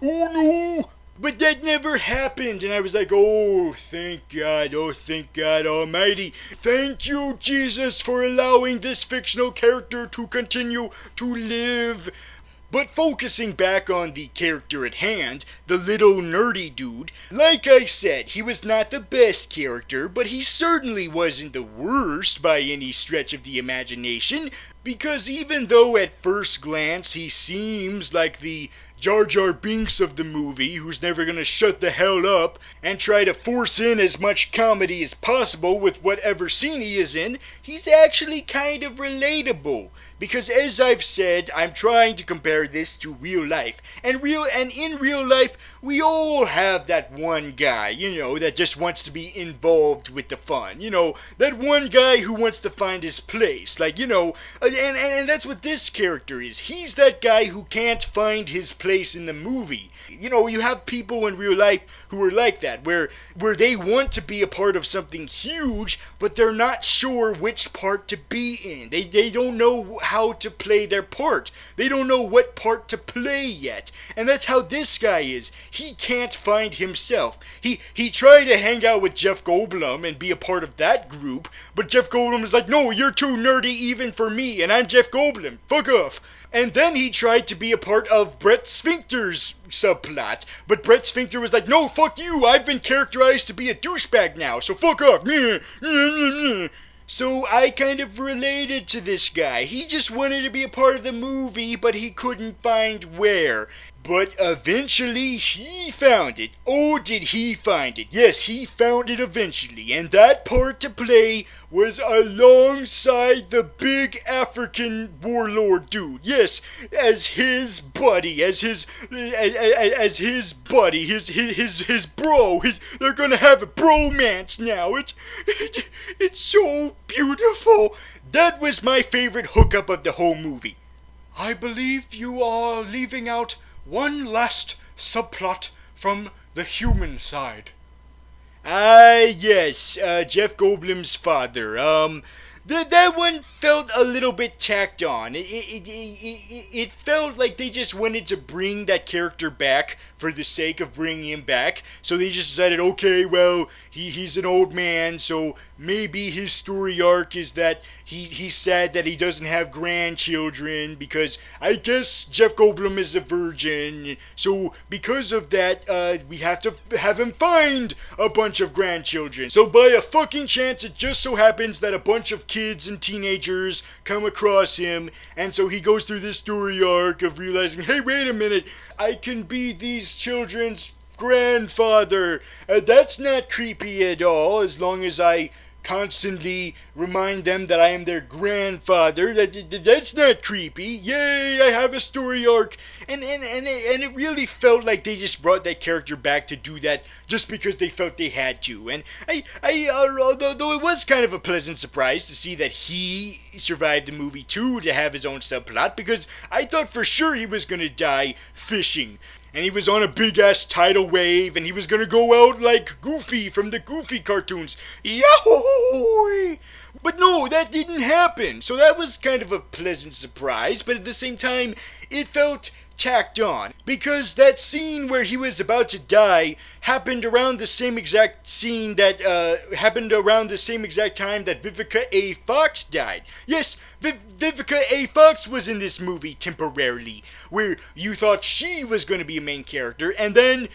oh no. But that never happened, and I was like, oh, thank God almighty. Thank you, Jesus, for allowing this fictional character to continue to live. But focusing back on the character at hand, the little nerdy dude, like I said, he was not the best character, but he certainly wasn't the worst by any stretch of the imagination, because even though at first glance he seems like the Jar Jar Binks of the movie, who's never gonna shut the hell up and try to force in as much comedy as possible with whatever scene he is in, he's actually kind of relatable. Because as I've said, I'm trying to compare this to real life. And in real life, we all have that one guy, that just wants to be involved with the fun. That one guy who wants to find his place. Like, And that's what this character is. He's that guy who can't find his place in the movie. You know, you have people in real life who are like that, where they want to be a part of something huge, but they're not sure which part to be in. They don't know how to play their part. They don't know what part to play yet. And that's how this guy is. He can't find himself. He tried to hang out with Jeff Goldblum and be a part of that group, but Jeff Goldblum is like, no, you're too nerdy even for me, and I'm Jeff Goldblum. Fuck off. And then he tried to be a part of Brett Sphincter's subplot, but Brett Sphincter was like, no, fuck you, I've been characterized to be a douchebag now, so fuck off. So I kind of related to this guy. He just wanted to be a part of the movie, but he couldn't find where. But eventually he found it. Oh, did he find it? Yes, he found it eventually. And that part to play was alongside the big African warlord dude. Yes, as his buddy, as his buddy, his bro. They're gonna have a bromance now. It's so beautiful. That was my favorite hookup of the whole movie. I believe you are leaving out one last subplot from the human side. Yes, Jeff Goldblum's father. That one felt a little bit tacked on. It felt like they just wanted to bring that character back for the sake of bringing him back. So they just decided, okay, well, he's an old man, so maybe his story arc is that he's sad that he doesn't have grandchildren, because I guess Jeff Goldblum is a virgin. So because of that, we have to have him find a bunch of grandchildren. So by a fucking chance, it just so happens that a bunch of kids and teenagers come across him, and so he goes through this story arc of realizing, hey, wait a minute, I can be these children's grandfather. That's not creepy at all, as long as I constantly remind them that I am their grandfather. That's not creepy. Yay, I have a story arc. And it really felt like they just brought that character back to do that just because they felt they had to. And although it was kind of a pleasant surprise to see that he survived the movie too, to have his own subplot, because I thought for sure he was gonna die fishing. And he was on a big-ass tidal wave, and he was gonna go out like Goofy from the Goofy cartoons. Yahoo! But no, that didn't happen. So that was kind of a pleasant surprise, but at the same time, it felt tacked on, because that scene where he was about to die happened around the same exact scene that happened around the same exact time that Vivica A. Fox died. Yes, Vivica A. Fox was in this movie temporarily, where you thought she was going to be a main character, and then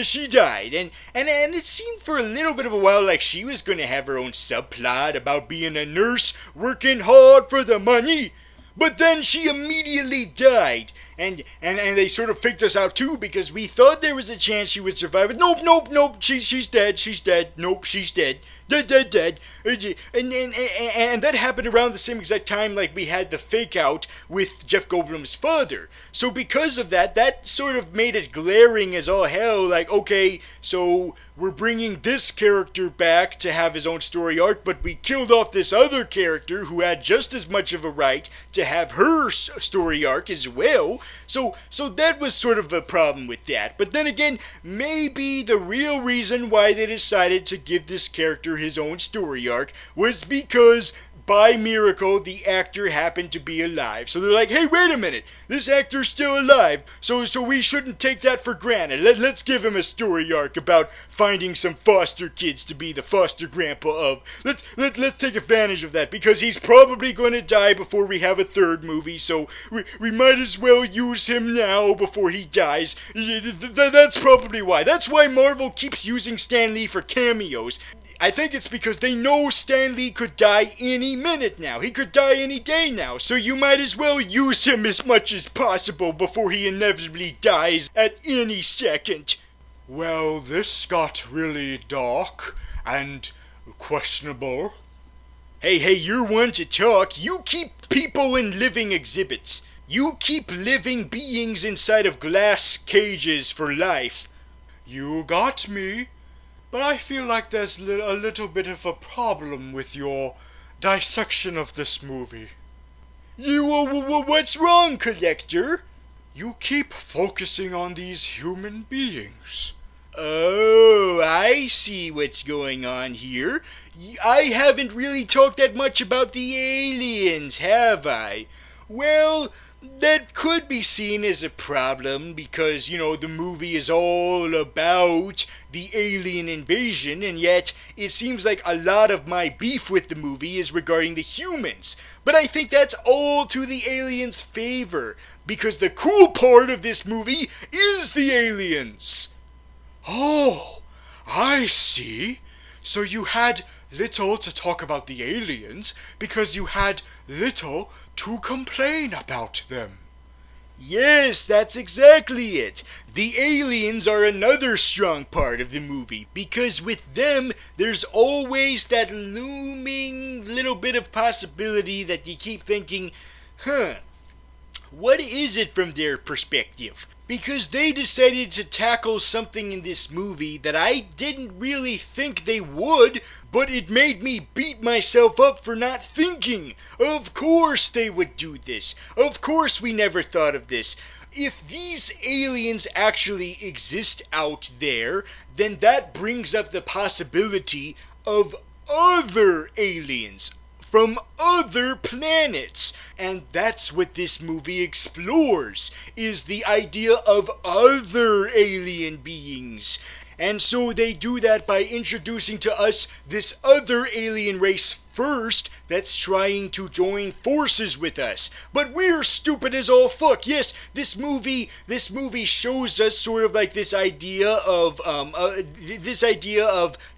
she died, and it seemed for a little bit of a while like she was going to have her own subplot about being a nurse working hard for the money. But then she immediately died, and they sort of faked us out too, because we thought there was a chance she would survive. Nope, she's dead, nope, she's dead. Dead. And that happened around the same exact time like we had the fake out with Jeff Goldblum's father. So because of that, that sort of made it glaring as all hell, like, okay, so we're bringing this character back to have his own story arc, but we killed off this other character who had just as much of a right to have her story arc as well. So that was sort of a problem with that. But then again, maybe the real reason why they decided to give this character his own story arc was because by miracle the actor happened to be alive. So they're like, hey, wait a minute, this actor's still alive, so we shouldn't take that for granted. Let's give him a story arc about finding some foster kids to be the foster grandpa of. Let's take advantage of that, because he's probably going to die before we have a third movie, so we might as well use him now before he dies. That's probably why. That's why Marvel keeps using Stan Lee for cameos. I think it's because they know Stan Lee could die any minute now. He could die any day now, so you might as well use him as much as possible before he inevitably dies at any second. Well, this got really dark and questionable. Hey, you're one to talk. You keep people in living exhibits. You keep living beings inside of glass cages for life. You got me. But I feel like there's a little bit of a problem with your dissection of this movie. What's wrong, Collector? You keep focusing on these human beings. Oh, I see what's going on here. I haven't really talked that much about the aliens, have I? Well, that could be seen as a problem because, the movie is all about the alien invasion, and yet it seems like a lot of my beef with the movie is regarding the humans. But I think that's all to the aliens' favor, because the cool part of this movie is the aliens. Oh, I see. So you had little to talk about the aliens because you had little to complain about them. Yes, that's exactly it. The aliens are another strong part of the movie, because with them, there's always that looming little bit of possibility that you keep thinking, what is it from their perspective? Because they decided to tackle something in this movie that I didn't really think they would, but it made me beat myself up for not thinking. Of course they would do this. Of course we never thought of this. If these aliens actually exist out there, then that brings up the possibility of other aliens from other planets. And that's what this movie explores, is the idea of other alien beings. And so they do that by introducing to us this other alien race first that's trying to join forces with us. But we're stupid as all fuck. Yes, this movie shows us sort of like this idea of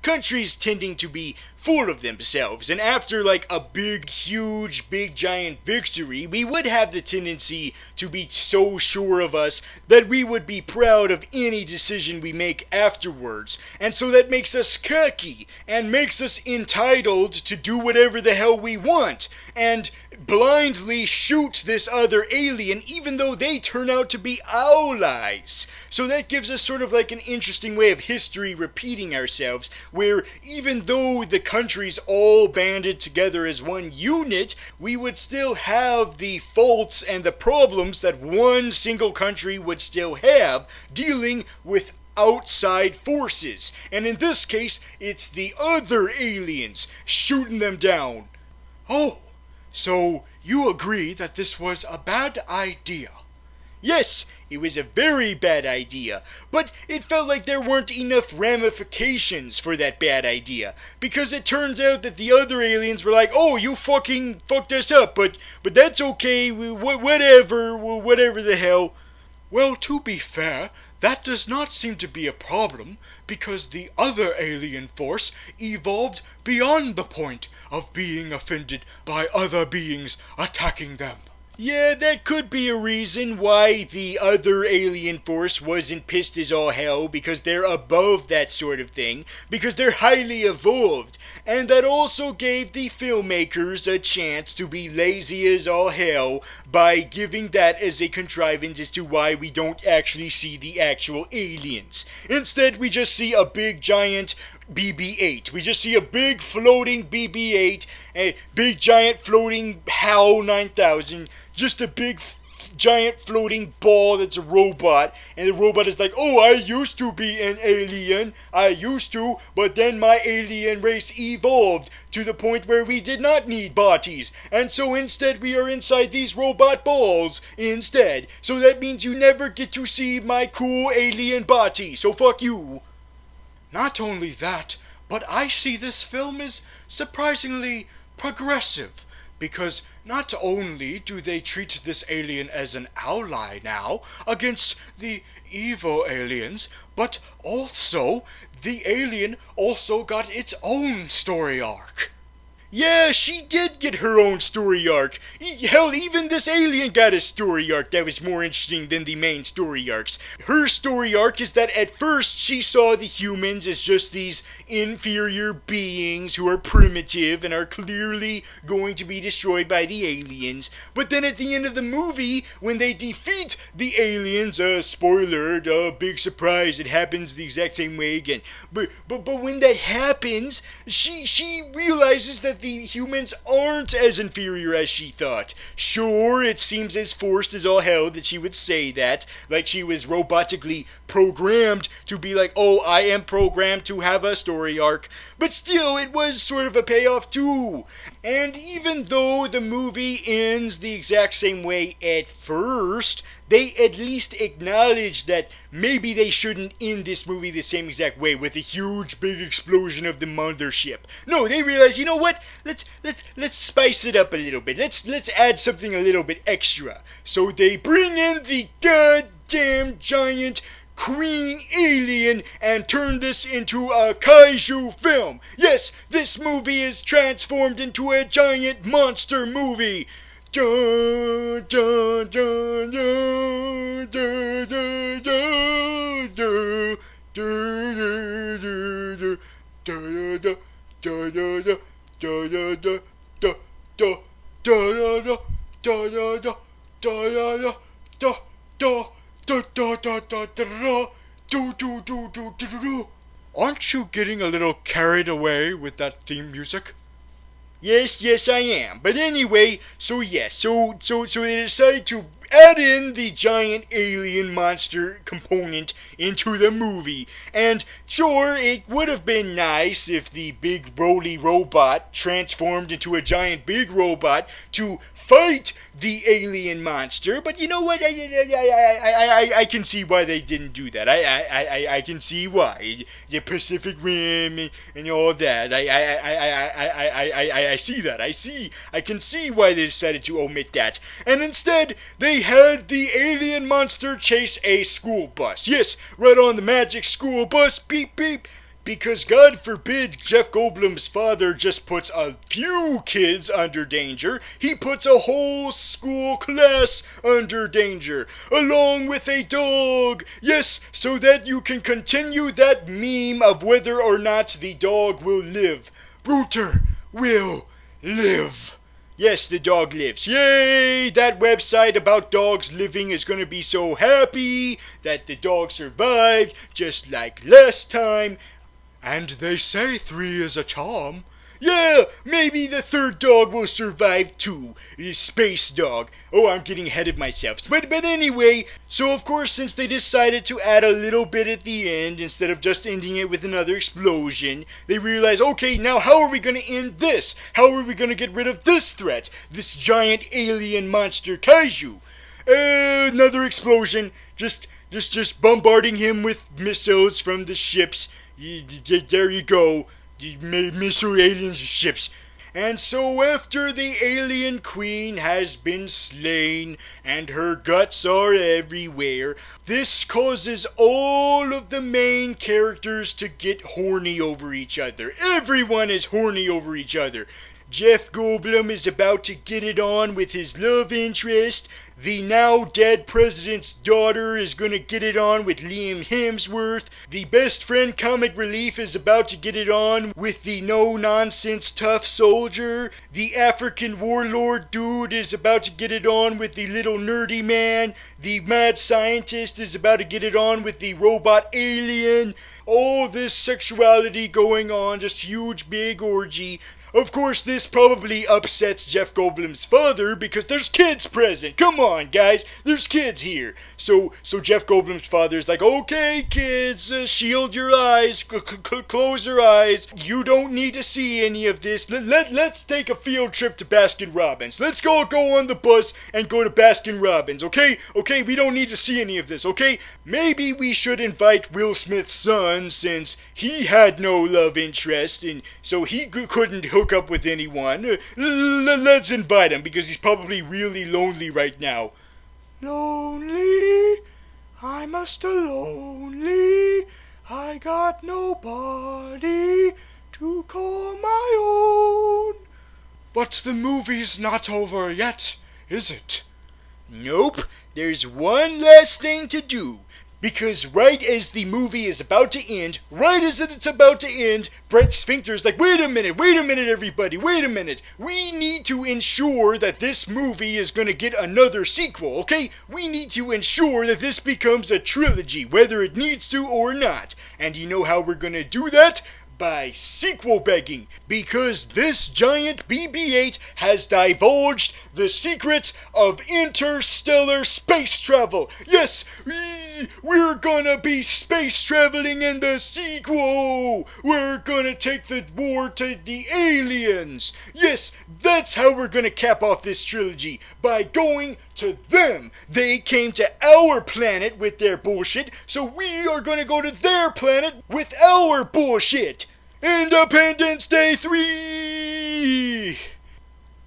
countries tending to be full of themselves, and after like a big giant victory, we would have the tendency to be so sure of us that we would be proud of any decision we make afterwards, and so that makes us cocky and makes us entitled to do whatever the hell we want and blindly shoot this other alien even though they turn out to be allies. So that gives us sort of like an interesting way of history repeating ourselves, where even though the countries all banded together as one unit, we would still have the faults and the problems that one single country would still have dealing with outside forces. And in this case, it's the other aliens shooting them down. Oh, so you agree that this was a bad idea? Yes, it was a very bad idea, but it felt like there weren't enough ramifications for that bad idea, because it turns out that the other aliens were like, oh, you fucking fucked us up, but that's okay, whatever the hell. Well, to be fair, that does not seem to be a problem, because the other alien force evolved beyond the point of being offended by other beings attacking them. Yeah, that could be a reason why the other alien force wasn't pissed as all hell, because they're above that sort of thing, because they're highly evolved, and that also gave the filmmakers a chance to be lazy as all hell by giving that as a contrivance as to why we don't actually see the actual aliens. Instead, we just see a big giant BB-8. We just see a big floating BB-8, a big giant floating HAL 9000, just a big giant floating ball that's a robot, and the robot is like, oh, I used to be an alien, but then my alien race evolved to the point where we did not need bodies, and so instead we are inside these robot balls instead, so that means you never get to see my cool alien body, so fuck you. Not only that, but I see this film as surprisingly progressive, because not only do they treat this alien as an ally now against the evil aliens, but also the alien also got its own story arc. Yeah, she did get her own story arc. Hell, even this alien got a story arc that was more interesting than the main story arcs. Her story arc is that at first she saw the humans as just these inferior beings who are primitive and are clearly going to be destroyed by the aliens. But then at the end of the movie, when they defeat the aliens, spoiler, big surprise, it happens the exact same way again. But when that happens, she realizes that that the humans aren't as inferior as she thought. Sure, it seems as forced as all hell that she would say that, like she was robotically programmed to be like, oh, I am programmed to have a story arc. But still, it was sort of a payoff too. And even though the movie ends the exact same way at first, they at least acknowledge that maybe they shouldn't end this movie the same exact way with a huge big explosion of the mothership. No, they realize, you know what? Let's spice it up a little bit. Let's add something a little bit extra. So they bring in the goddamn giant Queen Alien and turn this into a kaiju film. Yes, this movie is transformed into a giant monster movie. Dun, dun, dun, dun, dun, dun, dun, dun, Aren't you getting a little carried away with that theme music? Yes, I am. But anyway, so they decided to add in the giant alien monster component into the movie. And sure, it would have been nice if the big roly robot transformed into a giant big robot to fight the alien monster. But you know what? I can see why they didn't do that. I can see why. The Pacific Rim and all that. I see that. I can see why they decided to omit that. And instead, they had the alien monster chase a school bus. Yes, right on the magic school bus. Beep, beep. Because God forbid Jeff Goldblum's father just puts a few kids under danger. He puts a whole school class under danger, along with a dog. Yes, so that you can continue that meme of whether or not the dog will live. Bruter will live. Yes, the dog lives. Yay! That website about dogs living is going to be so happy that the dog survived, just like last time. And they say 3 is a charm. Yeah, maybe the third dog will survive too. The space dog. Oh, I'm getting ahead of myself. But anyway, so of course, since they decided to add a little bit at the end instead of just ending it with another explosion, they realized, okay, now how are we going to end this? How are we going to get rid of this threat? This giant alien monster kaiju? Another explosion. Just bombarding him with missiles from the ships. There you go. Missile alien ships. And so after the alien queen has been slain and her guts are everywhere, this causes all of the main characters to get horny over each other. Everyone is horny over each other. Jeff Goldblum is about to get it on with his love interest. The now dead president's daughter is gonna get it on with Liam Hemsworth. The best friend comic relief is about to get it on with the no-nonsense tough soldier. The African warlord dude is about to get it on with the little nerdy man. The mad scientist is about to get it on with the robot alien. All this sexuality going on, just huge big orgy. Of course, this probably upsets Jeff Goldblum's father because there's kids present. Come on, guys, there's kids here. So Jeff Goldblum's father's like, okay, kids, shield your eyes, close your eyes. You don't need to see any of this. Let's take a field trip to Baskin Robbins. Let's go on the bus and go to Baskin Robbins, okay? Okay, we don't need to see any of this, okay? Maybe we should invite Will Smith's son since he had no love interest and so he couldn't hook up with anyone. Let's invite him because he's probably really lonely right now. Lonely, I'm a lonely. I got nobody to call my own. But the movie's not over yet, is it? Nope, there's one last thing to do. Because right as the movie is about to end, Brett Sphincter's like, wait a minute, everybody, wait a minute. We need to ensure that this movie is going to get another sequel, okay? We need to ensure that this becomes a trilogy, whether it needs to or not. And you know how we're going to do that? by sequel begging, because this giant BB-8 has divulged the secrets of interstellar space travel. Yes, we're gonna be space traveling in the sequel. We're gonna take the war to the aliens. Yes, that's how we're gonna cap off this trilogy, by going to them. They came to our planet with their bullshit, so we are gonna go to their planet with our bullshit. Independence Day 3!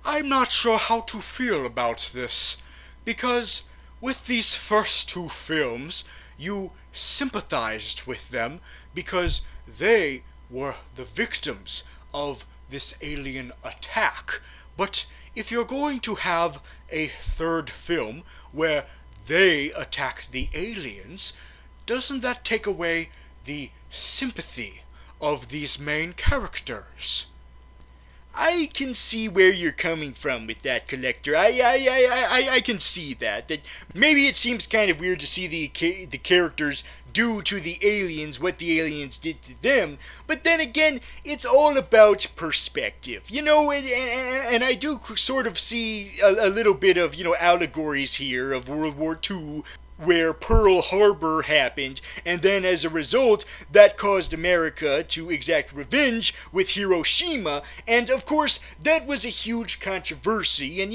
I'm not sure how to feel about this, because with these first two films, you sympathized with them because they were the victims of this alien attack. But if you're going to have a third film where they attack the aliens, doesn't that take away the sympathy of these main characters? I can see where you're coming from with that, Collector. I can see that. That maybe it seems kind of weird to see the characters do to the aliens what the aliens did to them. But then again, it's all about perspective. You know, and I do sort of see a little bit of, allegories here of World War II, where Pearl Harbor happened, and then as a result, that caused America to exact revenge with Hiroshima, and of course, that was a huge controversy, and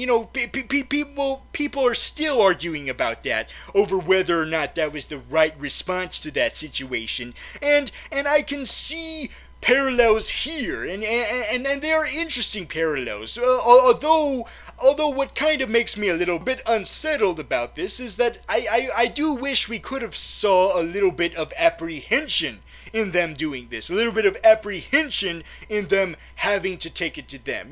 people are still arguing about that, over whether or not that was the right response to that situation, and I can see parallels here, and they are interesting parallels. Although what kind of makes me a little bit unsettled about this is that I do wish we could have saw a little bit of apprehension in them doing this, a little bit of apprehension in them having to take it to them.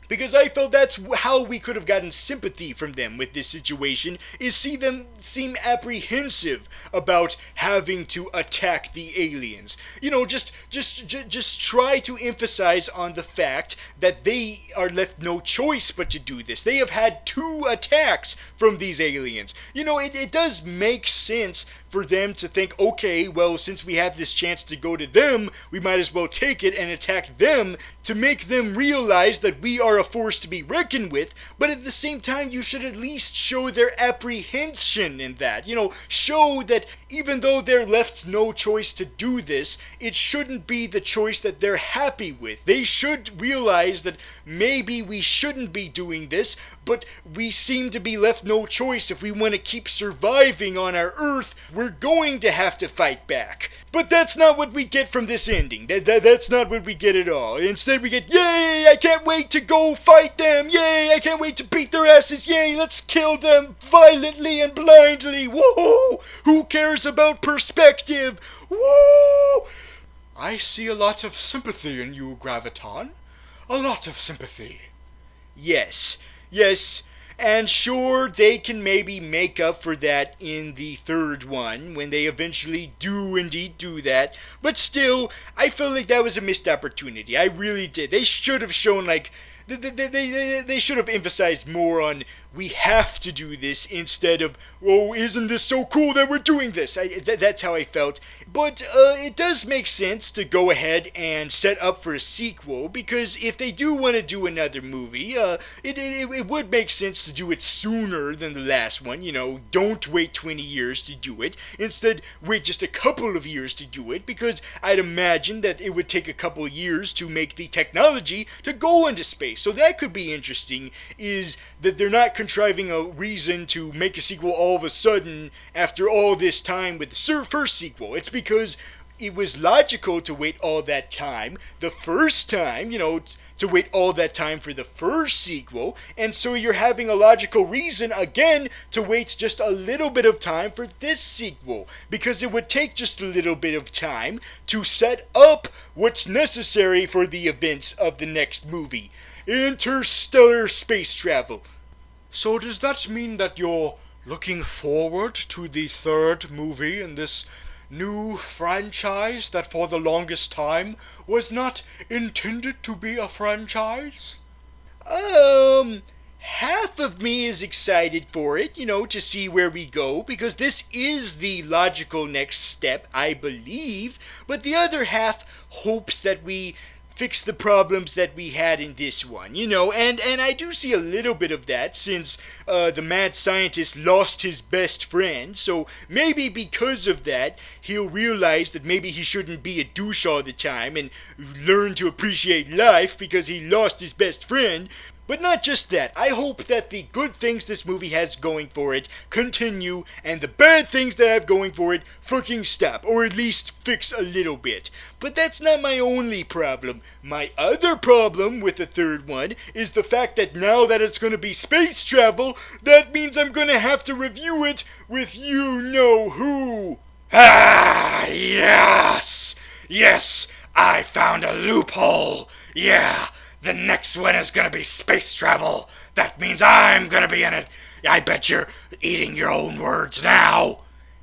Because I felt that's how we could have gotten sympathy from them with this situation, is see them seem apprehensive about having to attack the aliens. Just try to emphasize on the fact that they are left no choice but to do this. They have had 2 attacks from these aliens. It does make sense for them to think, okay, well, since we have this chance to go to them, we might as well take it and attack them to make them realize that we are a force to be reckoned with, but at the same time, you should at least show their apprehension in that. Show that even though they're left no choice to do this, it shouldn't be the choice that they're happy with. They should realize that maybe we shouldn't be doing this, but we seem to be left no choice. If we want to keep surviving on our Earth, we're going to have to fight back. But that's not what we get from this ending. That's not what we get at all. Instead we get, yay, I can't wait to go fight them. Yay, I can't wait to beat their asses. Yay, let's kill them violently and blindly. Woo! Who cares about perspective? Woo! I see a lot of sympathy in you, Graviton. A lot of sympathy. Yes. And sure, they can maybe make up for that in the third one, when they eventually do indeed do that. But still, I feel like that was a missed opportunity. I really did. They should have shown, they should have emphasized more on, we have to do this, instead of, oh, isn't this so cool that we're doing this? That's how I felt. But it does make sense to go ahead and set up for a sequel, because if they do want to do another movie, it would make sense to do it sooner than the last one. Don't wait 20 years to do it. Instead, wait just a couple of years to do it, because I'd imagine that it would take a couple years to make the technology to go into space. So that could be interesting, is that they're not contriving a reason to make a sequel all of a sudden after all this time with the first sequel. It's because it was logical to wait all that time the first time, to wait all that time for the first sequel, and so you're having a logical reason again to wait just a little bit of time for this sequel, because it would take just a little bit of time to set up what's necessary for the events of the next movie. Interstellar space travel. So does that mean that you're looking forward to the third movie in this new franchise that for the longest time was not intended to be a franchise? half of me is excited for it, to see where we go, because this is the logical next step, I believe, but the other half hopes that we fix the problems that we had in this one, and I do see a little bit of that since the mad scientist lost his best friend, so maybe because of that, he'll realize that maybe he shouldn't be a douche all the time and learn to appreciate life because he lost his best friend. But not just that, I hope that the good things this movie has going for it continue, and the bad things that I have going for it fucking stop, or at least fix a little bit. But that's not my only problem. My other problem with the third one is the fact that now that it's gonna be space travel, that means I'm gonna have to review it with you-know-who. Ah, yes! Yes, I found a loophole! Yeah! The next one is gonna be space travel. That means I'm gonna be in it. I bet you're eating your own words now.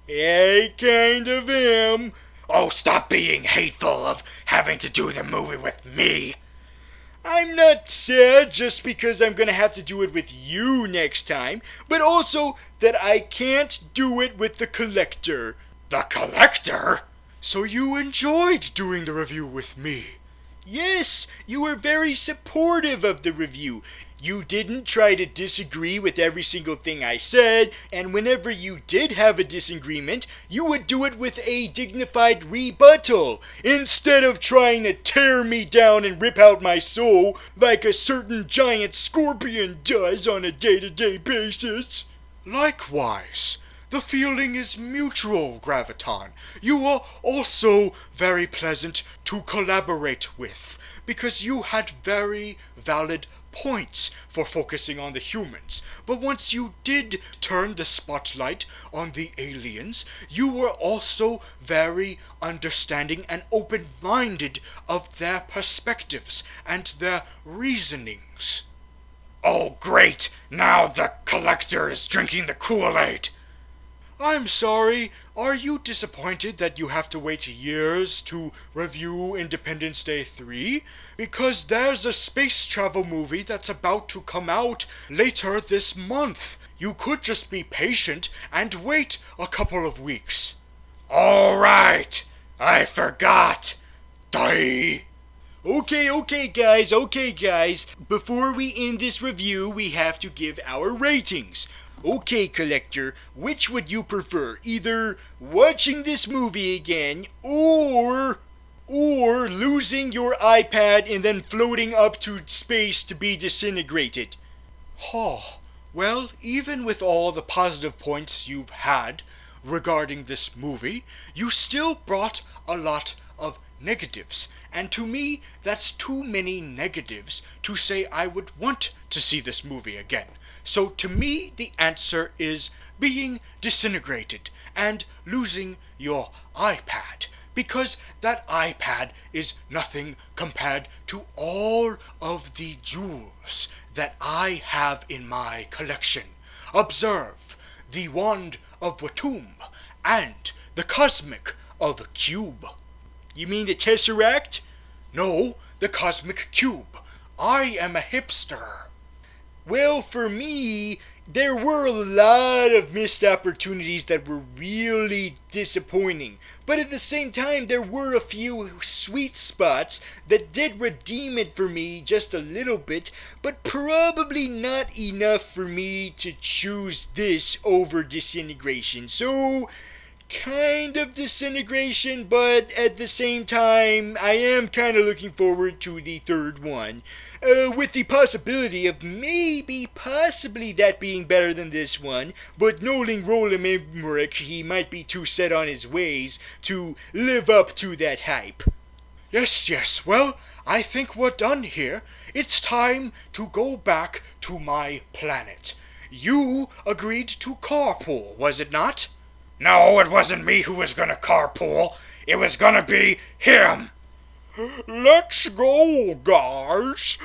I kind of am. Oh, stop being hateful of having to do the movie with me. I'm not sad just because I'm gonna have to do it with you next time, but also that I can't do it with the Collector. The Collector? So you enjoyed doing the review with me? Yes, you were very supportive of the review. You didn't try to disagree with every single thing I said, and whenever you did have a disagreement, you would do it with a dignified rebuttal, instead of trying to tear me down and rip out my soul like a certain giant scorpion does on a day-to-day basis. Likewise. The feeling is mutual, Graviton. You are also very pleasant to collaborate with, because you had very valid points for focusing on the humans. But once you did turn the spotlight on the aliens, you were also very understanding and open-minded of their perspectives and their reasonings. Oh, great! Now the Collector is drinking the Kool-Aid. I'm sorry, are you disappointed that you have to wait years to review Independence Day 3? Because there's a space travel movie that's about to come out later this month. You could just be patient and wait a couple of weeks. All right, I forgot. Die. Okay, guys. Before we end this review, we have to give our ratings. Okay, Collector, which would you prefer? Either watching this movie again, or losing your iPad and then floating up to space to be disintegrated? Well, even with all the positive points you've had regarding this movie, you still brought a lot of negatives. And to me, that's too many negatives to say I would want to see this movie again. So to me, the answer is being disintegrated and losing your iPad. Because that iPad is nothing compared to all of the jewels that I have in my collection. Observe the Wand of Watum and the Cosmic of a Cube. You mean the Tesseract? No, the Cosmic Cube. I am a hipster. Well, for me, there were a lot of missed opportunities that were really disappointing. But at the same time, there were a few sweet spots that did redeem it for me just a little bit, but probably not enough for me to choose this over Disintegration. So, kind of Disintegration, but at the same time, I am kind of looking forward to the third one. With the possibility of possibly that being better than this one, but knowing Roland Emmerich, he might be too set on his ways to live up to that hype. Yes, well, I think we're done here. It's time to go back to my planet. You agreed to carpool, was it not? No, it wasn't me who was gonna carpool. It was gonna be him. Let's go, guys.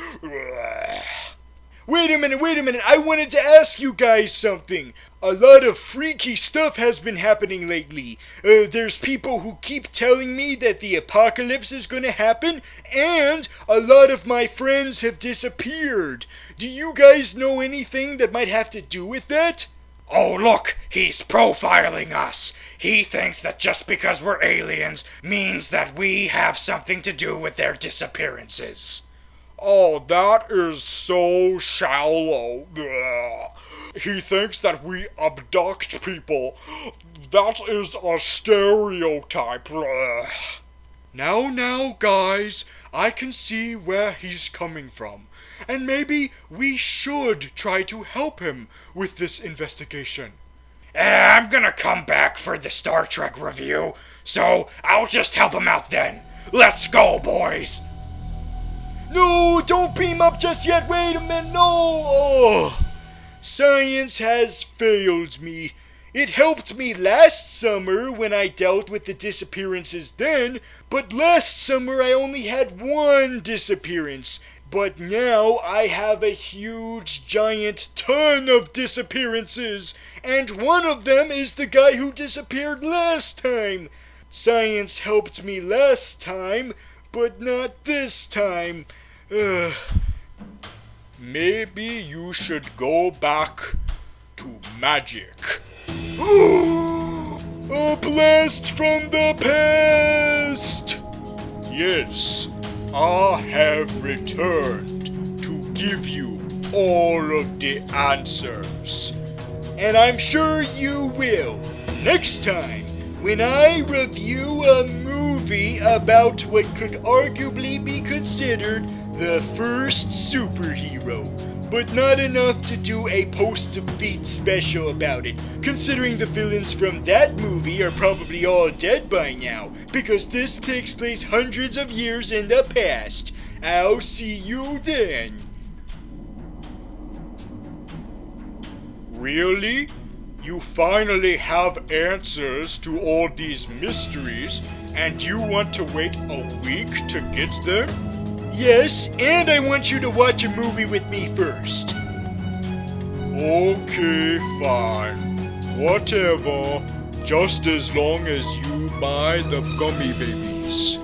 Wait a minute, I wanted to ask you guys something. A lot of freaky stuff has been happening lately. There's people who keep telling me that the apocalypse is gonna happen, and a lot of my friends have disappeared. Do you guys know anything that might have to do with that? Oh look, he's profiling us. He thinks that just because we're aliens means that we have something to do with their disappearances. Oh, that is so shallow. Blah. He thinks that we abduct people. That is a stereotype. Blah. Now, guys, I can see where he's coming from. And maybe we should try to help him with this investigation. I'm gonna come back for the Star Trek review, so I'll just help him out then. Let's go, boys! No, don't beam up just yet. Wait a minute. No. Oh. Science has failed me. It helped me last summer when I dealt with the disappearances then, but last summer I only had one disappearance. But now I have a huge giant ton of disappearances, and one of them is the guy who disappeared last time. Science helped me last time, but not this time. Maybe you should go back to magic. A blast from the past! Yes, I have returned to give you all of the answers. And I'm sure you will. Next time, when I review a movie about what could arguably be considered the first superhero, but not enough to do a post-defeat special about it, considering the villains from that movie are probably all dead by now, because this takes place hundreds of years in the past. I'll see you then. Really? You finally have answers to all these mysteries, and you want to wait a week to get them? Yes, and I want you to watch a movie with me first. Okay, fine. Whatever. Just as long as you buy the gummy babies.